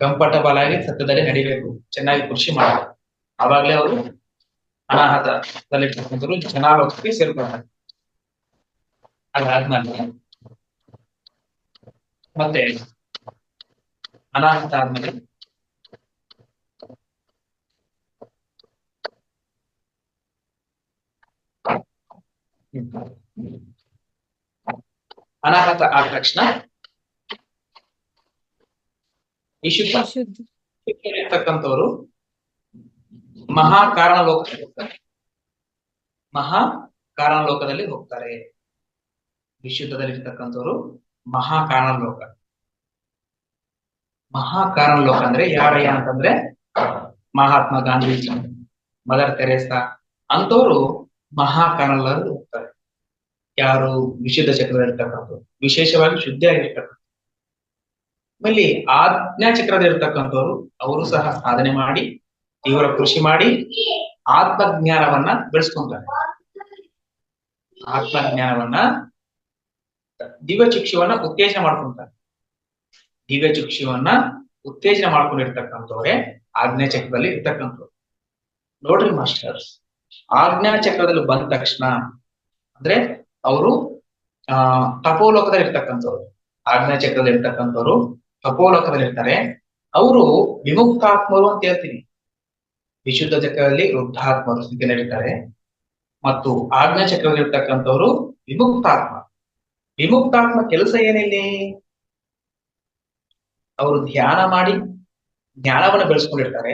ಕಂಫರ್ಟಬಲ್ ಆಗಿ ಸತ್ಯದಲ್ಲಿ ನಡಿಬೇಕು, ಚೆನ್ನಾಗಿ ಕೃಷಿ ಮಾಡಬೇಕು, ಅವಾಗಲೇ ಅವರು ಅನಾಹತದಲ್ಲಿರ್ತಕ್ಕಂಥವ್ರು ಜನಲೋಕಕ್ಕೆ ಸೇರ್ಕೊಳ್ತಾರೆ. ಅದಾದ್ಮೇಲೆ ಮತ್ತೆ ಅನಾಹತ ಆದ್ಮೇಲೆ ಅನಾಹತ ಆದ ತಕ್ಷಣ ವಿಶುದ್ಧ ಇರ್ತಕ್ಕಂಥವ್ರು ಮಹಾಕಾರಣ ಲೋಕಕ್ಕೆ ಹೋಗ್ತಾರೆ. ಮಹಾಕಾರಣ ಲೋಕದಲ್ಲಿ ಹೋಗ್ತಾರೆ. ವಿಶುದ್ಧದಲ್ಲಿರ್ತಕ್ಕಂಥವ್ರು ಮಹಾಕಾರಣ ಲೋಕ. ಮಹಾಕಾರಣ ಲೋಕ ಅಂದ್ರೆ ಯಾರಯ್ಯ ಅಂತಂದ್ರೆ ಮಹಾತ್ಮ ಗಾಂಧೀಜಿ, ಮದರ್ ತೆರೇಸಾ ಅಂತವ್ರು ಮಹಾಕಾರಣದಲ್ಲಿ ಹೋಗ್ತಾರೆ. ಯಾರು ವಿಶುದ್ಧ ಚಕ್ರದಲ್ಲಿರ್ತಕ್ಕಂಥವ್ರು, ವಿಶೇಷವಾಗಿ ಶುದ್ಧಿಯಾಗಿರ್ತಕ್ಕಂಥ. ಆಮೇಲೆ ಆಜ್ಞಾ ಚಕ್ರದಲ್ಲಿರ್ತಕ್ಕಂಥವ್ರು ಅವರು ಸಹ ಸಾಧನೆ ಮಾಡಿ ತೀವ್ರ ಕೃಷಿ ಮಾಡಿ ಆತ್ಮಜ್ಞಾನವನ್ನ ಬೆಳೆಸ್ಕೊಂತಾರೆ. ಆತ್ಮಜ್ಞಾನವನ್ನ ದಿವ್ಯ ಚಕ್ಷುವನ್ನ ಉತ್ತೇಜನ ಮಾಡ್ಕೊಂತಾರೆ. ದಿವ್ಯ ಚಕ್ಷುವನ್ನ ಉತ್ತೇಜನ ಮಾಡ್ಕೊಂಡಿರ್ತಕ್ಕಂಥವ್ರೆ ಆಜ್ಞಾ ಚಕ್ರದಲ್ಲಿ ಇರ್ತಕ್ಕಂಥವ್ರು. ನೋಡ್ರಿ ಮಾಸ್ಟರ್ಸ್, ಆಜ್ಞಾ ಚಕ್ರದಲ್ಲಿ ಬಂದ ತಕ್ಷಣ ಅಂದ್ರೆ ಅವರು ತಪೋಲೋಕದಲ್ಲಿ ಇರ್ತಕ್ಕಂಥವ್ರು. ಆಜ್ಞಾ ಚಕ್ರದಲ್ಲಿ ಇರ್ತಕ್ಕಂಥವ್ರು ತಪೋಲೋಕದಲ್ಲಿ ಇರ್ತಾರೆ. ಅವರು ವಿಮುಕ್ತಾತ್ಮರು ಅಂತ ಹೇಳ್ತೀನಿ. ವಿಶುದ್ಧ ಚಕ್ರದಲ್ಲಿ ವೃದ್ಧಾತ್ಮರು ಸ್ಥಿತಿ ನಡೀತಾರೆ ಮತ್ತು ಆಜ್ಞಾ ಚಕ್ರದಲ್ಲಿ ಇರ್ತಕ್ಕಂಥವ್ರು ವಿಮುಕ್ತಾತ್ಮ. ವಿಮುಕ್ತಾತ್ಮ ಕೆಲಸ ಏನಿಲ್ಲಿ? ಅವರು ಧ್ಯಾನ ಮಾಡಿ ಜ್ಞಾನವನ್ನು ಬೆಳೆಸ್ಕೊಂಡಿರ್ತಾರೆ.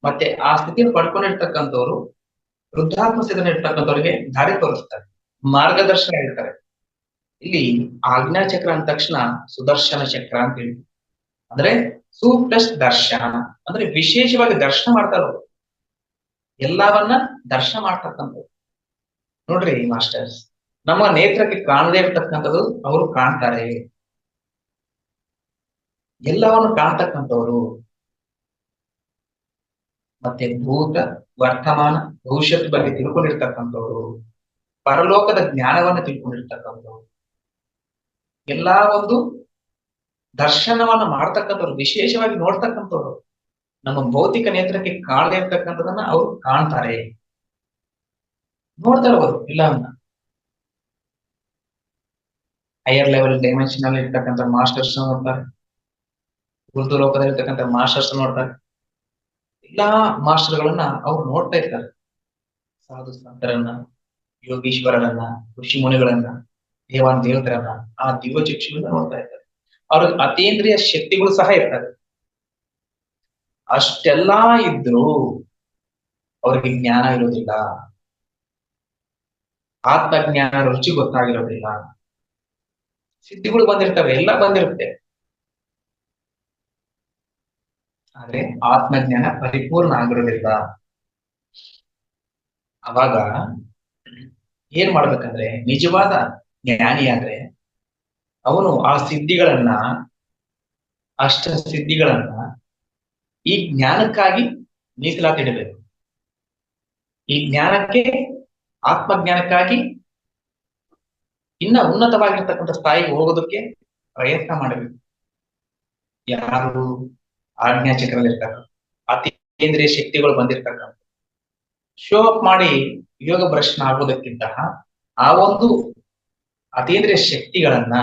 ಮತ್ತೆ ಆ ಸ್ಥಿತಿಯನ್ನು ಪಡ್ಕೊಂಡಿರ್ತಕ್ಕಂಥವ್ರು ವೃದ್ಧಾತ್ಮ ಸ್ಥಿತಿಯಲ್ಲಿ ಇರ್ತಕ್ಕಂಥವ್ರಿಗೆ ದಾರಿ ತೋರಿಸ್ತಾರೆ, ಮಾರ್ಗದರ್ಶನ ಹೇಳ್ತಾರೆ. ಇಲ್ಲಿ ಆಜ್ಞಾ ಚಕ್ರ ಅಂದ ತಕ್ಷಣ ಸುದರ್ಶನ ಚಕ್ರ ಅಂತ ಹೇಳಿ, ಅಂದ್ರೆ ಸು ಪ್ಲಸ್ ದರ್ಶನ ಅಂದ್ರೆ ವಿಶೇಷವಾಗಿ ದರ್ಶನ ಮಾಡ್ತಾರೆ. ಎಲ್ಲವನ್ನ ದರ್ಶನ ಮಾಡ್ತಕ್ಕಂಥವ್ರು. ನೋಡ್ರಿ ಮಾಸ್ಟರ್ಸ್, ನಮ್ಮ ನೇತ್ರಕ್ಕೆ ಕಾಣದೇ ಇರ್ತಕ್ಕಂಥದ್ದು ಅವರು ಕಾಣ್ತಾರೆ. ಎಲ್ಲವನ್ನು ಕಾಣ್ತಕ್ಕಂಥವ್ರು. ಮತ್ತೆ ಭೂತ ವರ್ತಮಾನ ಭವಿಷ್ಯದ ಬಗ್ಗೆ ತಿಳ್ಕೊಂಡಿರ್ತಕ್ಕಂಥವ್ರು, ಪರಲೋಕದ ಜ್ಞಾನವನ್ನ ತಿಳ್ಕೊಂಡಿರ್ತಕ್ಕಂಥವ್ರು, ಎಲ್ಲಾ ಒಂದು ದರ್ಶನವನ್ನ ಮಾಡ್ತಕ್ಕಂಥವ್ರು, ವಿಶೇಷವಾಗಿ ನೋಡ್ತಕ್ಕಂಥವ್ರು. ನಮ್ಮ ಭೌತಿಕ ನೇತ್ರಕ್ಕೆ ಕಾಣದೇ ಇರ್ತಕ್ಕಂಥದನ್ನ ಅವರು ಕಾಣ್ತಾರೆ, ನೋಡ್ತಾರೆ. ಅವರು ಎಲ್ಲವನ್ನ ಹೈಯರ್ ಲೆವೆಲ್ ಡೈಮೆನ್ಷನ್ ಅಲ್ಲಿ ಇರ್ತಕ್ಕಂಥ ಮಾಸ್ಟರ್ಸ್ ನೋಡ್ತಾರೆ, ಉರ್ದು ಲೋಕದಲ್ಲಿ ಇರ್ತಕ್ಕಂಥ ಮಾಸ್ಟರ್ಸ್ ನೋಡ್ತಾರೆ. ಎಲ್ಲಾ ಮಾಸ್ಟರ್ಗಳನ್ನ ಅವ್ರು ನೋಡ್ತಾ ಇರ್ತಾರೆ. ಸಾಧು ಸಂತರನ್ನ, ಯೋಗೀಶ್ವರರನ್ನ, ಋಷಿ ಮುನಿಗಳನ್ನ, ದೇವಾನ್ ದೇವತರನ್ನ ಆ ದಿವ್ಯ ಚಕ್ಷುಗಳನ್ನ ನೋಡ್ತಾ ಇರ್ತಾರೆ. ಅವ್ರಿಗೆ ಅತೀಂದ್ರಿಯ ಶಕ್ತಿಗಳು ಸಹ ಇರ್ತವೆ. ಅಷ್ಟೆಲ್ಲಾ ಇದ್ರು ಅವ್ರಿಗೆ ಜ್ಞಾನ ಇರೋದಿಲ್ಲ, ಆತ್ಮಜ್ಞಾನ ರುಚಿ ಗೊತ್ತಾಗಿರೋದಿಲ್ಲ. ಸಿದ್ಧಿಗಳು ಬಂದಿರ್ತವೆ, ಎಲ್ಲ ಬಂದಿರುತ್ತೆ, ಆದ್ರೆ ಆತ್ಮಜ್ಞಾನ ಪರಿಪೂರ್ಣ ಆಗಿರೋದಿಲ್ಲ. ಅವಾಗ ಏನ್ ಮಾಡ್ಬೇಕಂದ್ರೆ, ನಿಜವಾದ ಜ್ಞಾನಿ ಆದ್ರೆ ಅವನು ಆ ಸಿದ್ಧಿಗಳನ್ನ, ಅಷ್ಟ ಸಿದ್ಧಿಗಳನ್ನ ಈ ಜ್ಞಾನಕ್ಕಾಗಿ ಮೀಸಲಾತಿಡಬೇಕು. ಈ ಜ್ಞಾನಕ್ಕೆ, ಆತ್ಮಜ್ಞಾನಕ್ಕಾಗಿ ಇನ್ನ ಉನ್ನತವಾಗಿರ್ತಕ್ಕಂಥ ಸ್ಥಾಯಿಗೆ ಹೋಗೋದಕ್ಕೆ ಪ್ರಯತ್ನ ಮಾಡಬೇಕು. ಯಾರು ಆಜ್ಞಾ ಚಕ್ರದಲ್ಲಿ ಇರ್ತಕ್ಕ ಅತೀಂದ್ರಿಯ ಶಕ್ತಿಗಳು ಬಂದಿರ್ತಕ್ಕಂಥ ಶೋ ಅಪ್ ಮಾಡಿ ಯೋಗ ಭ್ರಷ್ಟ ಆಗೋದಕ್ಕಿಂತ ಆ ಒಂದು ಅತೀಂದ್ರಿಯ ಶಕ್ತಿಗಳನ್ನ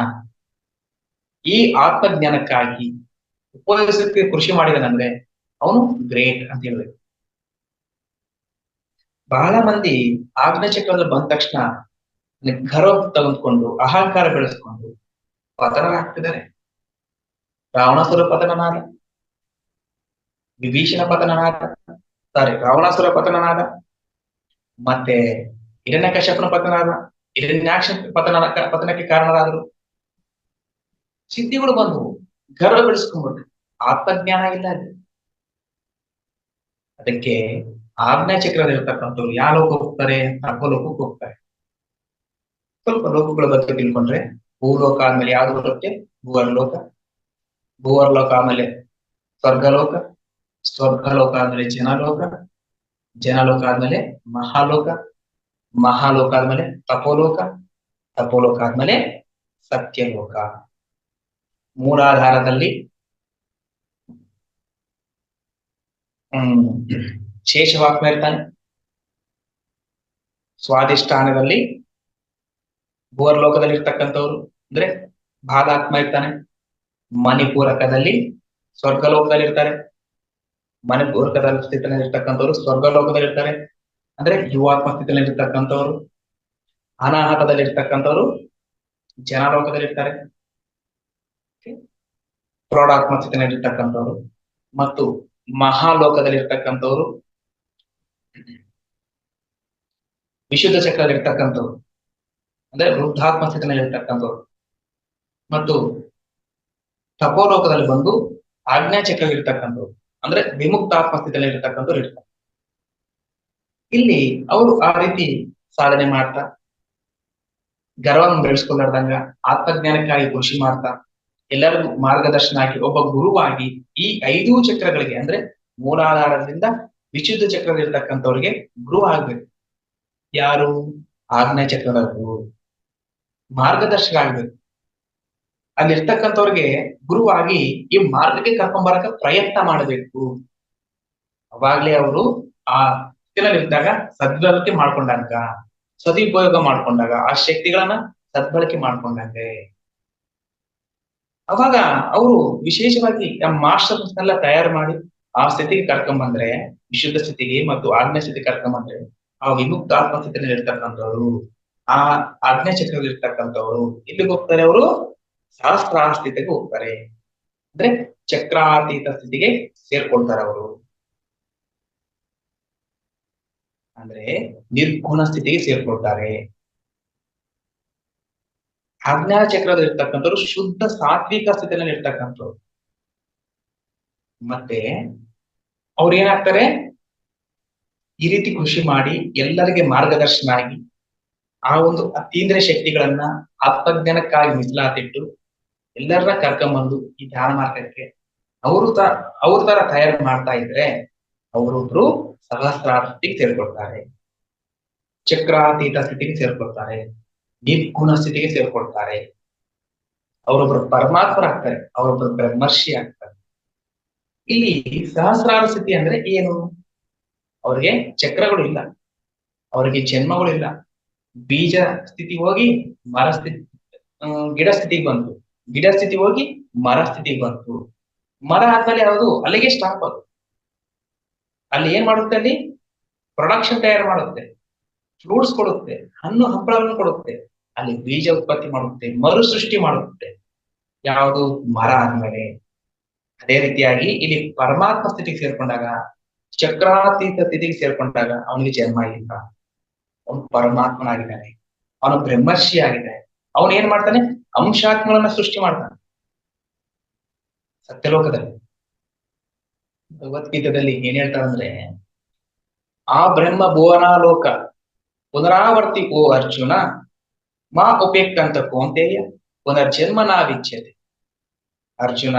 ಈ ಆತ್ಮಜ್ಞಾನಕ್ಕಾಗಿ ಉಪಯೋಗಿಸಕ್ಕೆ ಕೃಷಿ ಮಾಡಿದನಂದ್ರೆ ಅವನು ಗ್ರೇಟ್ ಅಂತ ಹೇಳ್ಬೇಕು. ಬಹಳ ಮಂದಿ ಆಜ್ಞಾ ಚಕ್ರದಲ್ಲಿ ಬಂದ ತಕ್ಷಣ ಗರ್ವ ತೆಗೆದುಕೊಂಡು ಅಹಂಕಾರ ಬೆಳೆಸ್ಕೊಂಡು ಪತನರಾಗ್ತಿದ್ದಾರೆ. ರಾವಣಾಸುರ ಪತನನಾದ, ವಿಭೀಷಣ ಪತನನಾದ, ರಾವಣಾಸುರ ಪತನನಾದ, ಮತ್ತೆ ಹಿರಣ್ಯಕಶ್ಯಪನ ಪತನಾದ, ಹಿರಣ್ಯಾಕ್ಷ ಪತನಕ್ಕೆ ಕಾರಣರಾದರು. ಸಿದ್ಧಿಗಳು ಬಂದವು, ಗರ್ವ ಬೆಳೆಸ್ಕೊಂಡ್ಬಿಟ್ರು, ಆತ್ಮಜ್ಞಾನ ಇಲ್ಲ ಅಲ್ಲಿ. ಅದಕ್ಕೆ ಆಜ್ಞಾ ಚಕ್ರದಲ್ಲಿರ್ತಕ್ಕಂಥವ್ರು ಯಾವ ಲೋಕಕ್ಕೆ ಹೋಗ್ತಾರೆ? ತಪೋಲೋಕಕ್ಕೆ ಹೋಗ್ತಾರೆ. ಸ್ವಲ್ಪ ಲೋಕಗಳ ಬಗ್ಗೆ ತಿಳ್ಕೊಂಡ್ರೆ, ಭೂಲೋಕ ಆದ್ಮೇಲೆ ಯಾವ್ದು ಬರುತ್ತೆ? ಭೂವರ್ಲೋಕ. ಭೂವರ್ಲೋಕ ಆದ್ಮೇಲೆ ಸ್ವರ್ಗಲೋಕ. ಸ್ವರ್ಗಲೋಕ ಆದ್ಮೇಲೆ ಜನಲೋಕ. ಜನಲೋಕ ಆದ್ಮೇಲೆ ಮಹಾಲೋಕ. ಮಹಾಲೋಕ ಆದ್ಮೇಲೆ ತಪೋಲೋಕ, ತಪೋಲೋಕ ಆದ್ಮೇಲೆ ಸತ್ಯಲೋಕ. ಮೂಲಾಧಾರದಲ್ಲಿ ಶೇಷವಾತ್ಮ ಇರ್ತಾನೆ. ಸ್ವಾಧಿಷ್ಠಾನದಲ್ಲಿ ಭೂವರ್ಲೋಕದಲ್ಲಿ ಇರ್ತಕ್ಕಂಥವ್ರು ಅಂದ್ರೆ ಭಾಗಾತ್ಮ ಇರ್ತಾನೆ. ಮಣಿಪೂರಕದಲ್ಲಿ ಸ್ವರ್ಗಲೋಕದಲ್ಲಿ ಇರ್ತಾರೆ. ಮಣಿಪೂರಕದಲ್ಲಿ ಸ್ಥಿತಿಯಲ್ಲಿ ಇರ್ತಕ್ಕಂಥವ್ರು ಸ್ವರ್ಗಲೋಕದಲ್ಲಿ ಇರ್ತಾರೆ, ಅಂದ್ರೆ ಯುವಾತ್ಮ ಸ್ಥಿತಿಯಲ್ಲಿ ಇರ್ತಕ್ಕಂಥವ್ರು. ಅನಾಹತದಲ್ಲಿ ಇರ್ತಕ್ಕಂಥವ್ರು ಜನಲೋಕದಲ್ಲಿ ಇರ್ತಾರೆ, ಪ್ರೌಢಾತ್ಮ ಸ್ಥಿತಿಯಲ್ಲಿ ಇರ್ತಕ್ಕಂಥವ್ರು. ಮತ್ತು ಮಹಾಲೋಕದಲ್ಲಿ ಇರ್ತಕ್ಕಂಥವ್ರು ವಿಶುದ್ಧ ಚಕ್ರದಲ್ಲಿ ಇರ್ತಕ್ಕಂಥವ್ರು, ಅಂದ್ರೆ ವೃದ್ಧಾತ್ಮ ಸ್ಥಿತಿಯಲ್ಲಿ ಇರ್ತಕ್ಕಂಥವ್ರು. ಮತ್ತು ತಪೋಲೋಕದಲ್ಲಿ ಬಂದು ಆಜ್ಞಾ ಚಕ್ರದಲ್ಲಿ ಇರ್ತಕ್ಕಂಥವ್ರು, ಅಂದ್ರೆ ವಿಮುಕ್ತಾತ್ಮ ಸ್ಥಿತಿಯಲ್ಲಿ ಇರ್ತಕ್ಕಂಥವ್ರು ಇರ್ತಾರೆ. ಇಲ್ಲಿ ಅವರು ಆ ರೀತಿ ಸಾಧನೆ ಮಾಡ್ತಾ ಗರ್ವವನ್ನು ಬೆಳೆಸ್ಕೊಳ್ಳಾರ್ದಂಗ ಆತ್ಮಜ್ಞಾನಕ್ಕಾಗಿ ಕೃಷಿ ಮಾಡ್ತಾ ಎಲ್ಲರಿಗೂ ಮಾರ್ಗದರ್ಶನ ಆಗಿ ಒಬ್ಬ ಗುರುವಾಗಿ ಈ 5 ಚಕ್ರಗಳಿಗೆ ಅಂದ್ರೆ ಮೂಲಾಧಾರದಿಂದ ವಿಶುದ್ಧ ಚಕ್ರದಲ್ಲಿರ್ತಕ್ಕಂಥವ್ರಿಗೆ ಗುರು ಆಗ್ಬೇಕು. ಯಾರು? ಆಜ್ಞಾ ಚಕ್ರದ ಗುರು, ಮಾರ್ಗದರ್ಶಕ ಆಗ್ಬೇಕು. ಅಲ್ಲಿರ್ತಕ್ಕಂಥವ್ರಿಗೆ ಗುರುವಾಗಿ ಈ ಮಾರ್ಗಕ್ಕೆ ಕರ್ಕೊಂಡ್ ಪ್ರಯತ್ನ ಮಾಡಬೇಕು. ಅವಾಗ್ಲೇ ಅವರು ಆ ಸ್ಥಿತಿಯಲ್ಲಿದ್ದಾಗ ಸದ್ಬಳಕೆ ಮಾಡ್ಕೊಂಡಾಗ, ಸದುಪಯೋಗ ಮಾಡ್ಕೊಂಡಾಗ, ಆ ಶಕ್ತಿಗಳನ್ನ ಸದ್ಬಳಕೆ ಮಾಡ್ಕೊಂಡಂಗೆ ಅವಾಗ ಅವರು ವಿಶೇಷವಾಗಿ ಮಾಸ್ಟರ್ಸ್ ಎಲ್ಲ ತಯಾರು ಮಾಡಿ ಆ ಸ್ಥಿತಿಗೆ ಕರ್ಕೊಂಡ್ ಬಂದ್ರೆ, ವಿಶುದ್ಧ ಸ್ಥಿತಿಗೆ ಮತ್ತು ಆಜ್ಞಾ ಸ್ಥಿತಿಗೆ ಕರ್ಕೊಂಡ್ ಬಂದ್ರೆ ಆ ವಿಮುಕ್ತ ಆತ್ಮ ಸ್ಥಿತಿಯಲ್ಲಿ ಇರ್ತಕ್ಕಂಥವ್ರು, ಆ ಆಜ್ಞಾ ಚಕ್ರದಲ್ಲಿ ಇರ್ತಕ್ಕಂಥವ್ರು ಎಲ್ಲಿಗೆ ಹೋಗ್ತಾರೆ? ಅವರು ಸಹಸ್ರಾರ ಸ್ಥಿತಿಗೆ ಹೋಗ್ತಾರೆ, ಅಂದ್ರೆ ಚಕ್ರಾತೀತ ಸ್ಥಿತಿಗೆ ಸೇರ್ಕೊಳ್ತಾರೆ ಅವರು. ಅಂದ್ರೆ ನಿರ್ಗುಣ ಸ್ಥಿತಿಗೆ ಸೇರ್ಕೊಳ್ತಾರೆ. ಆಜ್ಞಾ ಚಕ್ರದಲ್ಲಿ ಇರ್ತಕ್ಕಂಥವ್ರು ಶುದ್ಧ ಸಾತ್ವಿಕ ಸ್ಥಿತಿಯಲ್ಲಿ ಇರ್ತಕ್ಕಂಥವ್ರು. ಮತ್ತೆ ಅವ್ರು ಏನಾಗ್ತಾರೆ? ಈ ರೀತಿ ಕೃಷಿ ಮಾಡಿ ಎಲ್ಲರಿಗೆ ಮಾರ್ಗದರ್ಶನ ಆಗಿ ಆ ಒಂದು ಅತೀಂದ್ರಿಯ ಶಕ್ತಿಗಳನ್ನ ಆತ್ಮಜ್ಞಾನಕ್ಕಾಗಿ ಮೀಸಲಾತಿಟ್ಟು ಎಲ್ಲರನ್ನ ಕರ್ಕೊಂಡ್ಬಂದು ಈ ಧ್ಯಾನ ಮಾರ್ಗಕ್ಕೆ ಅವ್ರ ತರ ತಯಾರು ಮಾಡ್ತಾ ಇದ್ರೆ ಅವರೊಬ್ರು ಸಹಸ್ರಾರ ಸ್ಥಿತಿಗೆ ಸೇರ್ಕೊಳ್ತಾರೆ, ಚಕ್ರಾತೀತ ಸ್ಥಿತಿಗೆ ಸೇರ್ಕೊಳ್ತಾರೆ, ನಿರ್ಗುಣ ಸ್ಥಿತಿಗೆ ಸೇರ್ಕೊಳ್ತಾರೆ. ಅವರೊಬ್ರು ಪರಮಾತ್ಮರಾಗ್ತಾರೆ, ಅವರೊಬ್ರು ಬ್ರಹ್ಮರ್ಷಿ ಆಗ್ತಾರೆ. ಇಲ್ಲಿ ಸಹಸ್ರಾರ ಸ್ಥಿತಿ ಅಂದ್ರೆ ಏನು? ಅವ್ರಿಗೆ ಚಕ್ರಗಳು ಇಲ್ಲ, ಅವರಿಗೆ ಜನ್ಮಗಳಿಲ್ಲ. ಬೀಜ ಸ್ಥಿತಿ ಹೋಗಿ ಮರ ಸ್ಥಿತಿ, ಗಿಡ ಸ್ಥಿತಿಗೆ ಬಂತು, ಗಿಡ ಸ್ಥಿತಿ ಹೋಗಿ ಮರ ಸ್ಥಿತಿಗೆ ಬಂತು. ಮರ ಆದ್ಮೇಲೆ ಯಾವುದು? ಅಲ್ಲಿಗೆ ಸ್ಟಾಪ್ ಅದು. ಅಲ್ಲಿ ಏನ್ ಮಾಡುತ್ತೆ? ಅಲ್ಲಿ ಪ್ರೊಡಕ್ಷನ್ ತಯಾರು ಮಾಡುತ್ತೆ, ಫ್ರೂಟ್ಸ್ ಕೊಡುತ್ತೆ, ಹಣ್ಣು ಹಂಪಳವನ್ನು ಕೊಡುತ್ತೆ, ಅಲ್ಲಿ ಬೀಜ ಉತ್ಪತ್ತಿ ಮಾಡುತ್ತೆ, ಮರು ಸೃಷ್ಟಿ ಮಾಡುತ್ತೆ. ಯಾವುದು? ಮರ ಆದ್ಮೇಲೆ. ಅದೇ ರೀತಿಯಾಗಿ ಇಲ್ಲಿ ಪರಮಾತ್ಮ ಸ್ಥಿತಿಗೆ ಸೇರ್ಕೊಂಡಾಗ, ಚಕ್ರಾತೀತ ಸ್ಥಿತಿಗೆ ಸೇರ್ಕೊಂಡಾಗ ಅವನಿಗೆ ಜನ್ಮ ಇಲ್ಲ, ಅವನು ಪರಮಾತ್ಮನಾಗಿದ್ದಾನೆ, ಅವನು ಬ್ರಹ್ಮರ್ಷಿ ಆಗಿದ್ದಾನೆ. ಅವನು ಏನ್ ಮಾಡ್ತಾನೆ? ಅಂಶಾತ್ಮಗಳನ್ನ ಸೃಷ್ಟಿ ಮಾಡ್ತಾನೆ ಸತ್ಯಲೋಕದಲ್ಲಿ. ಭಗವದ್ಗೀತದಲ್ಲಿ ಏನ್ ಹೇಳ್ತಾರಂದ್ರೆ, ಆ ಬ್ರಹ್ಮ ಭುವನಾಲೋಕ ಪುನರಾವರ್ತಿ ಓ ಅರ್ಜುನ ಮಾ ಉಪೇಕ್ಷಂತ ಕೌಂತೆಯ ಪುನರ್ಜನ್ಮನಾ ವಿಚ್ಯತೆ. ಅರ್ಜುನ,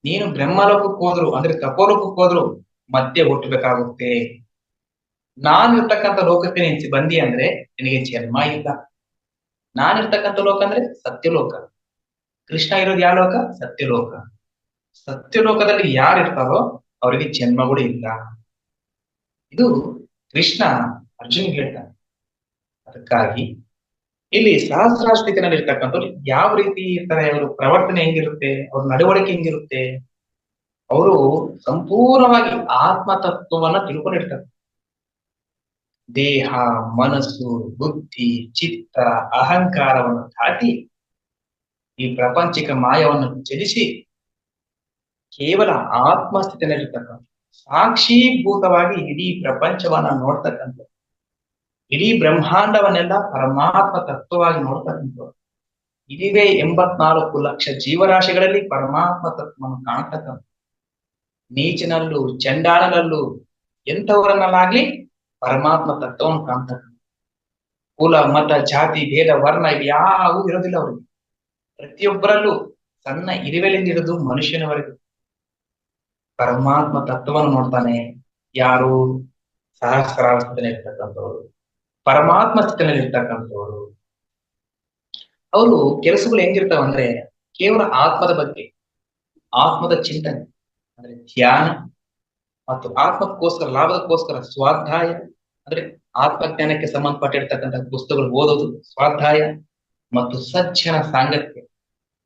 ನೀನು ಬ್ರಹ್ಮಲೋಕಕ್ಕೆ ಹೋದ್ರು ಅಂದ್ರೆ ತಪೋಲೋಕಕ್ಕೆ ಹೋದ್ರು ಮತ್ತೆ ಹುಟ್ಟಬೇಕಾಗುತ್ತೆ. ನಾನಿರ್ತಕ್ಕಂಥ ಲೋಕಕ್ಕೆ ನೀನ್ ಬಂದಿ ಅಂದ್ರೆ ನಿನಗೆ ಜನ್ಮ ಇಲ್ಲ. ನಾನಿರ್ತಕ್ಕಂಥ ಲೋಕ ಅಂದ್ರೆ ಸತ್ಯಲೋಕ. ಕೃಷ್ಣ ಇರೋದು ಯಾವ ಲೋಕ? ಸತ್ಯಲೋಕ. ಸತ್ಯಲೋಕದಲ್ಲಿ ಯಾರು ಇರ್ತಾರೋ ಅವರಿಗೆ ಜನ್ಮಗಳು ಇಲ್ಲ. ಇದು ಕೃಷ್ಣ ಅರ್ಜುನ್ ಹೇಳ್ತಾನೆ. ಅದಕ್ಕಾಗಿ ಇಲ್ಲಿ ಸಹಸ್ರಾರ ಸ್ಥಿತಿನಲ್ಲಿ ಇರ್ತಕ್ಕಂಥವ್ರು ಯಾವ ರೀತಿ ಇರ್ತಾರೆ, ಅವರು ಪ್ರವರ್ತನೆ ಹೆಂಗಿರುತ್ತೆ, ಅವ್ರ ನಡವಳಿಕೆ ಹೆಂಗಿರುತ್ತೆ? ಅವರು ಸಂಪೂರ್ಣವಾಗಿ ಆತ್ಮ ತತ್ವವನ್ನ ತಿಳ್ಕೊಂಡಿರ್ತಾರೆ. ದೇಹ, ಮನಸ್ಸು, ಬುದ್ಧಿ, ಚಿತ್ತ, ಅಹಂಕಾರವನ್ನು ದಾಟಿ ಈ ಪ್ರಪಂಚಿಕ ಮಾಯವನ್ನು ತ್ಯಜಿಸಿ ಕೇವಲ ಆತ್ಮ ಸ್ಥಿತಿಯಲ್ಲಿರ್ತಕ್ಕಂಥ ಸಾಕ್ಷೀಭೂತವಾಗಿ ಇಡೀ ಪ್ರಪಂಚವನ್ನ ನೋಡ್ತಕ್ಕಂಥ, ಇಡೀ ಬ್ರಹ್ಮಾಂಡವನ್ನೆಲ್ಲ ಪರಮಾತ್ಮ ತತ್ವವಾಗಿ ನೋಡ್ತಕ್ಕಂಥವ್ರು. ಇದಿದೆ 84 ಲಕ್ಷ ಜೀವರಾಶಿಗಳಲ್ಲಿ ಪರಮಾತ್ಮ ತತ್ವವನ್ನು ಕಾಣ್ತಕ್ಕಂಥ. ನೀಚನಲ್ಲೂ ಚಂಡಾಲನಲ್ಲೂ ಎಂಥವರನ್ನಲ್ಲಾಗ್ಲಿ ಪರಮಾತ್ಮ ತತ್ವವನ್ನು ಕಾಣ್ತಕ್ಕಂಥ. ಕುಲ, ಮತ, ಜಾತಿ, ಭೇದ, ವರ್ಣ ಇವ್ಯಾವೂ ಇರೋದಿಲ್ಲ ಅವರಿಗೆ. ಪ್ರತಿಯೊಬ್ಬರಲ್ಲೂ ಸಣ್ಣ ಇರುವೆಲಿಂದ ಹಿಡಿದು ಮನುಷ್ಯನವರೆಗೂ ಪರಮಾತ್ಮ ತತ್ವವನ್ನು ನೋಡ್ತಾನೆ. ಯಾರು? ಸಹಸ್ರಾರ ಸ್ಥಿತಿಯಲ್ಲಿ ಇರ್ತಕ್ಕಂಥವ್ರು, ಪರಮಾತ್ಮ ಸ್ಥಿತಿನಲ್ಲಿ ಇರ್ತಕ್ಕಂಥವ್ರು. ಅವರು ಕೆಲಸಗಳು ಹೆಂಗಿರ್ತಾವ ಅಂದ್ರೆ ಕೇವಲ ಆತ್ಮದ ಬಗ್ಗೆ, ಆತ್ಮದ ಚಿಂತನೆ ಅಂದ್ರೆ ಧ್ಯಾನ, ಮತ್ತು ಆತ್ಮಕ್ಕೋಸ್ಕರ ಲಾಭಕ್ಕೋಸ್ಕರ ಸ್ವಾಧ್ಯಾಯ ಅಂದ್ರೆ ಆತ್ಮಜ್ಞಾನಕ್ಕೆ ಸಂಬಂಧಪಟ್ಟಿರ್ತಕ್ಕಂಥ ಪುಸ್ತಕಗಳು ಓದೋದು ಸ್ವಾಧ್ಯಾಯ, ಮತ್ತು ಸಜ್ಜನ ಸಾಂಗತ್ಯ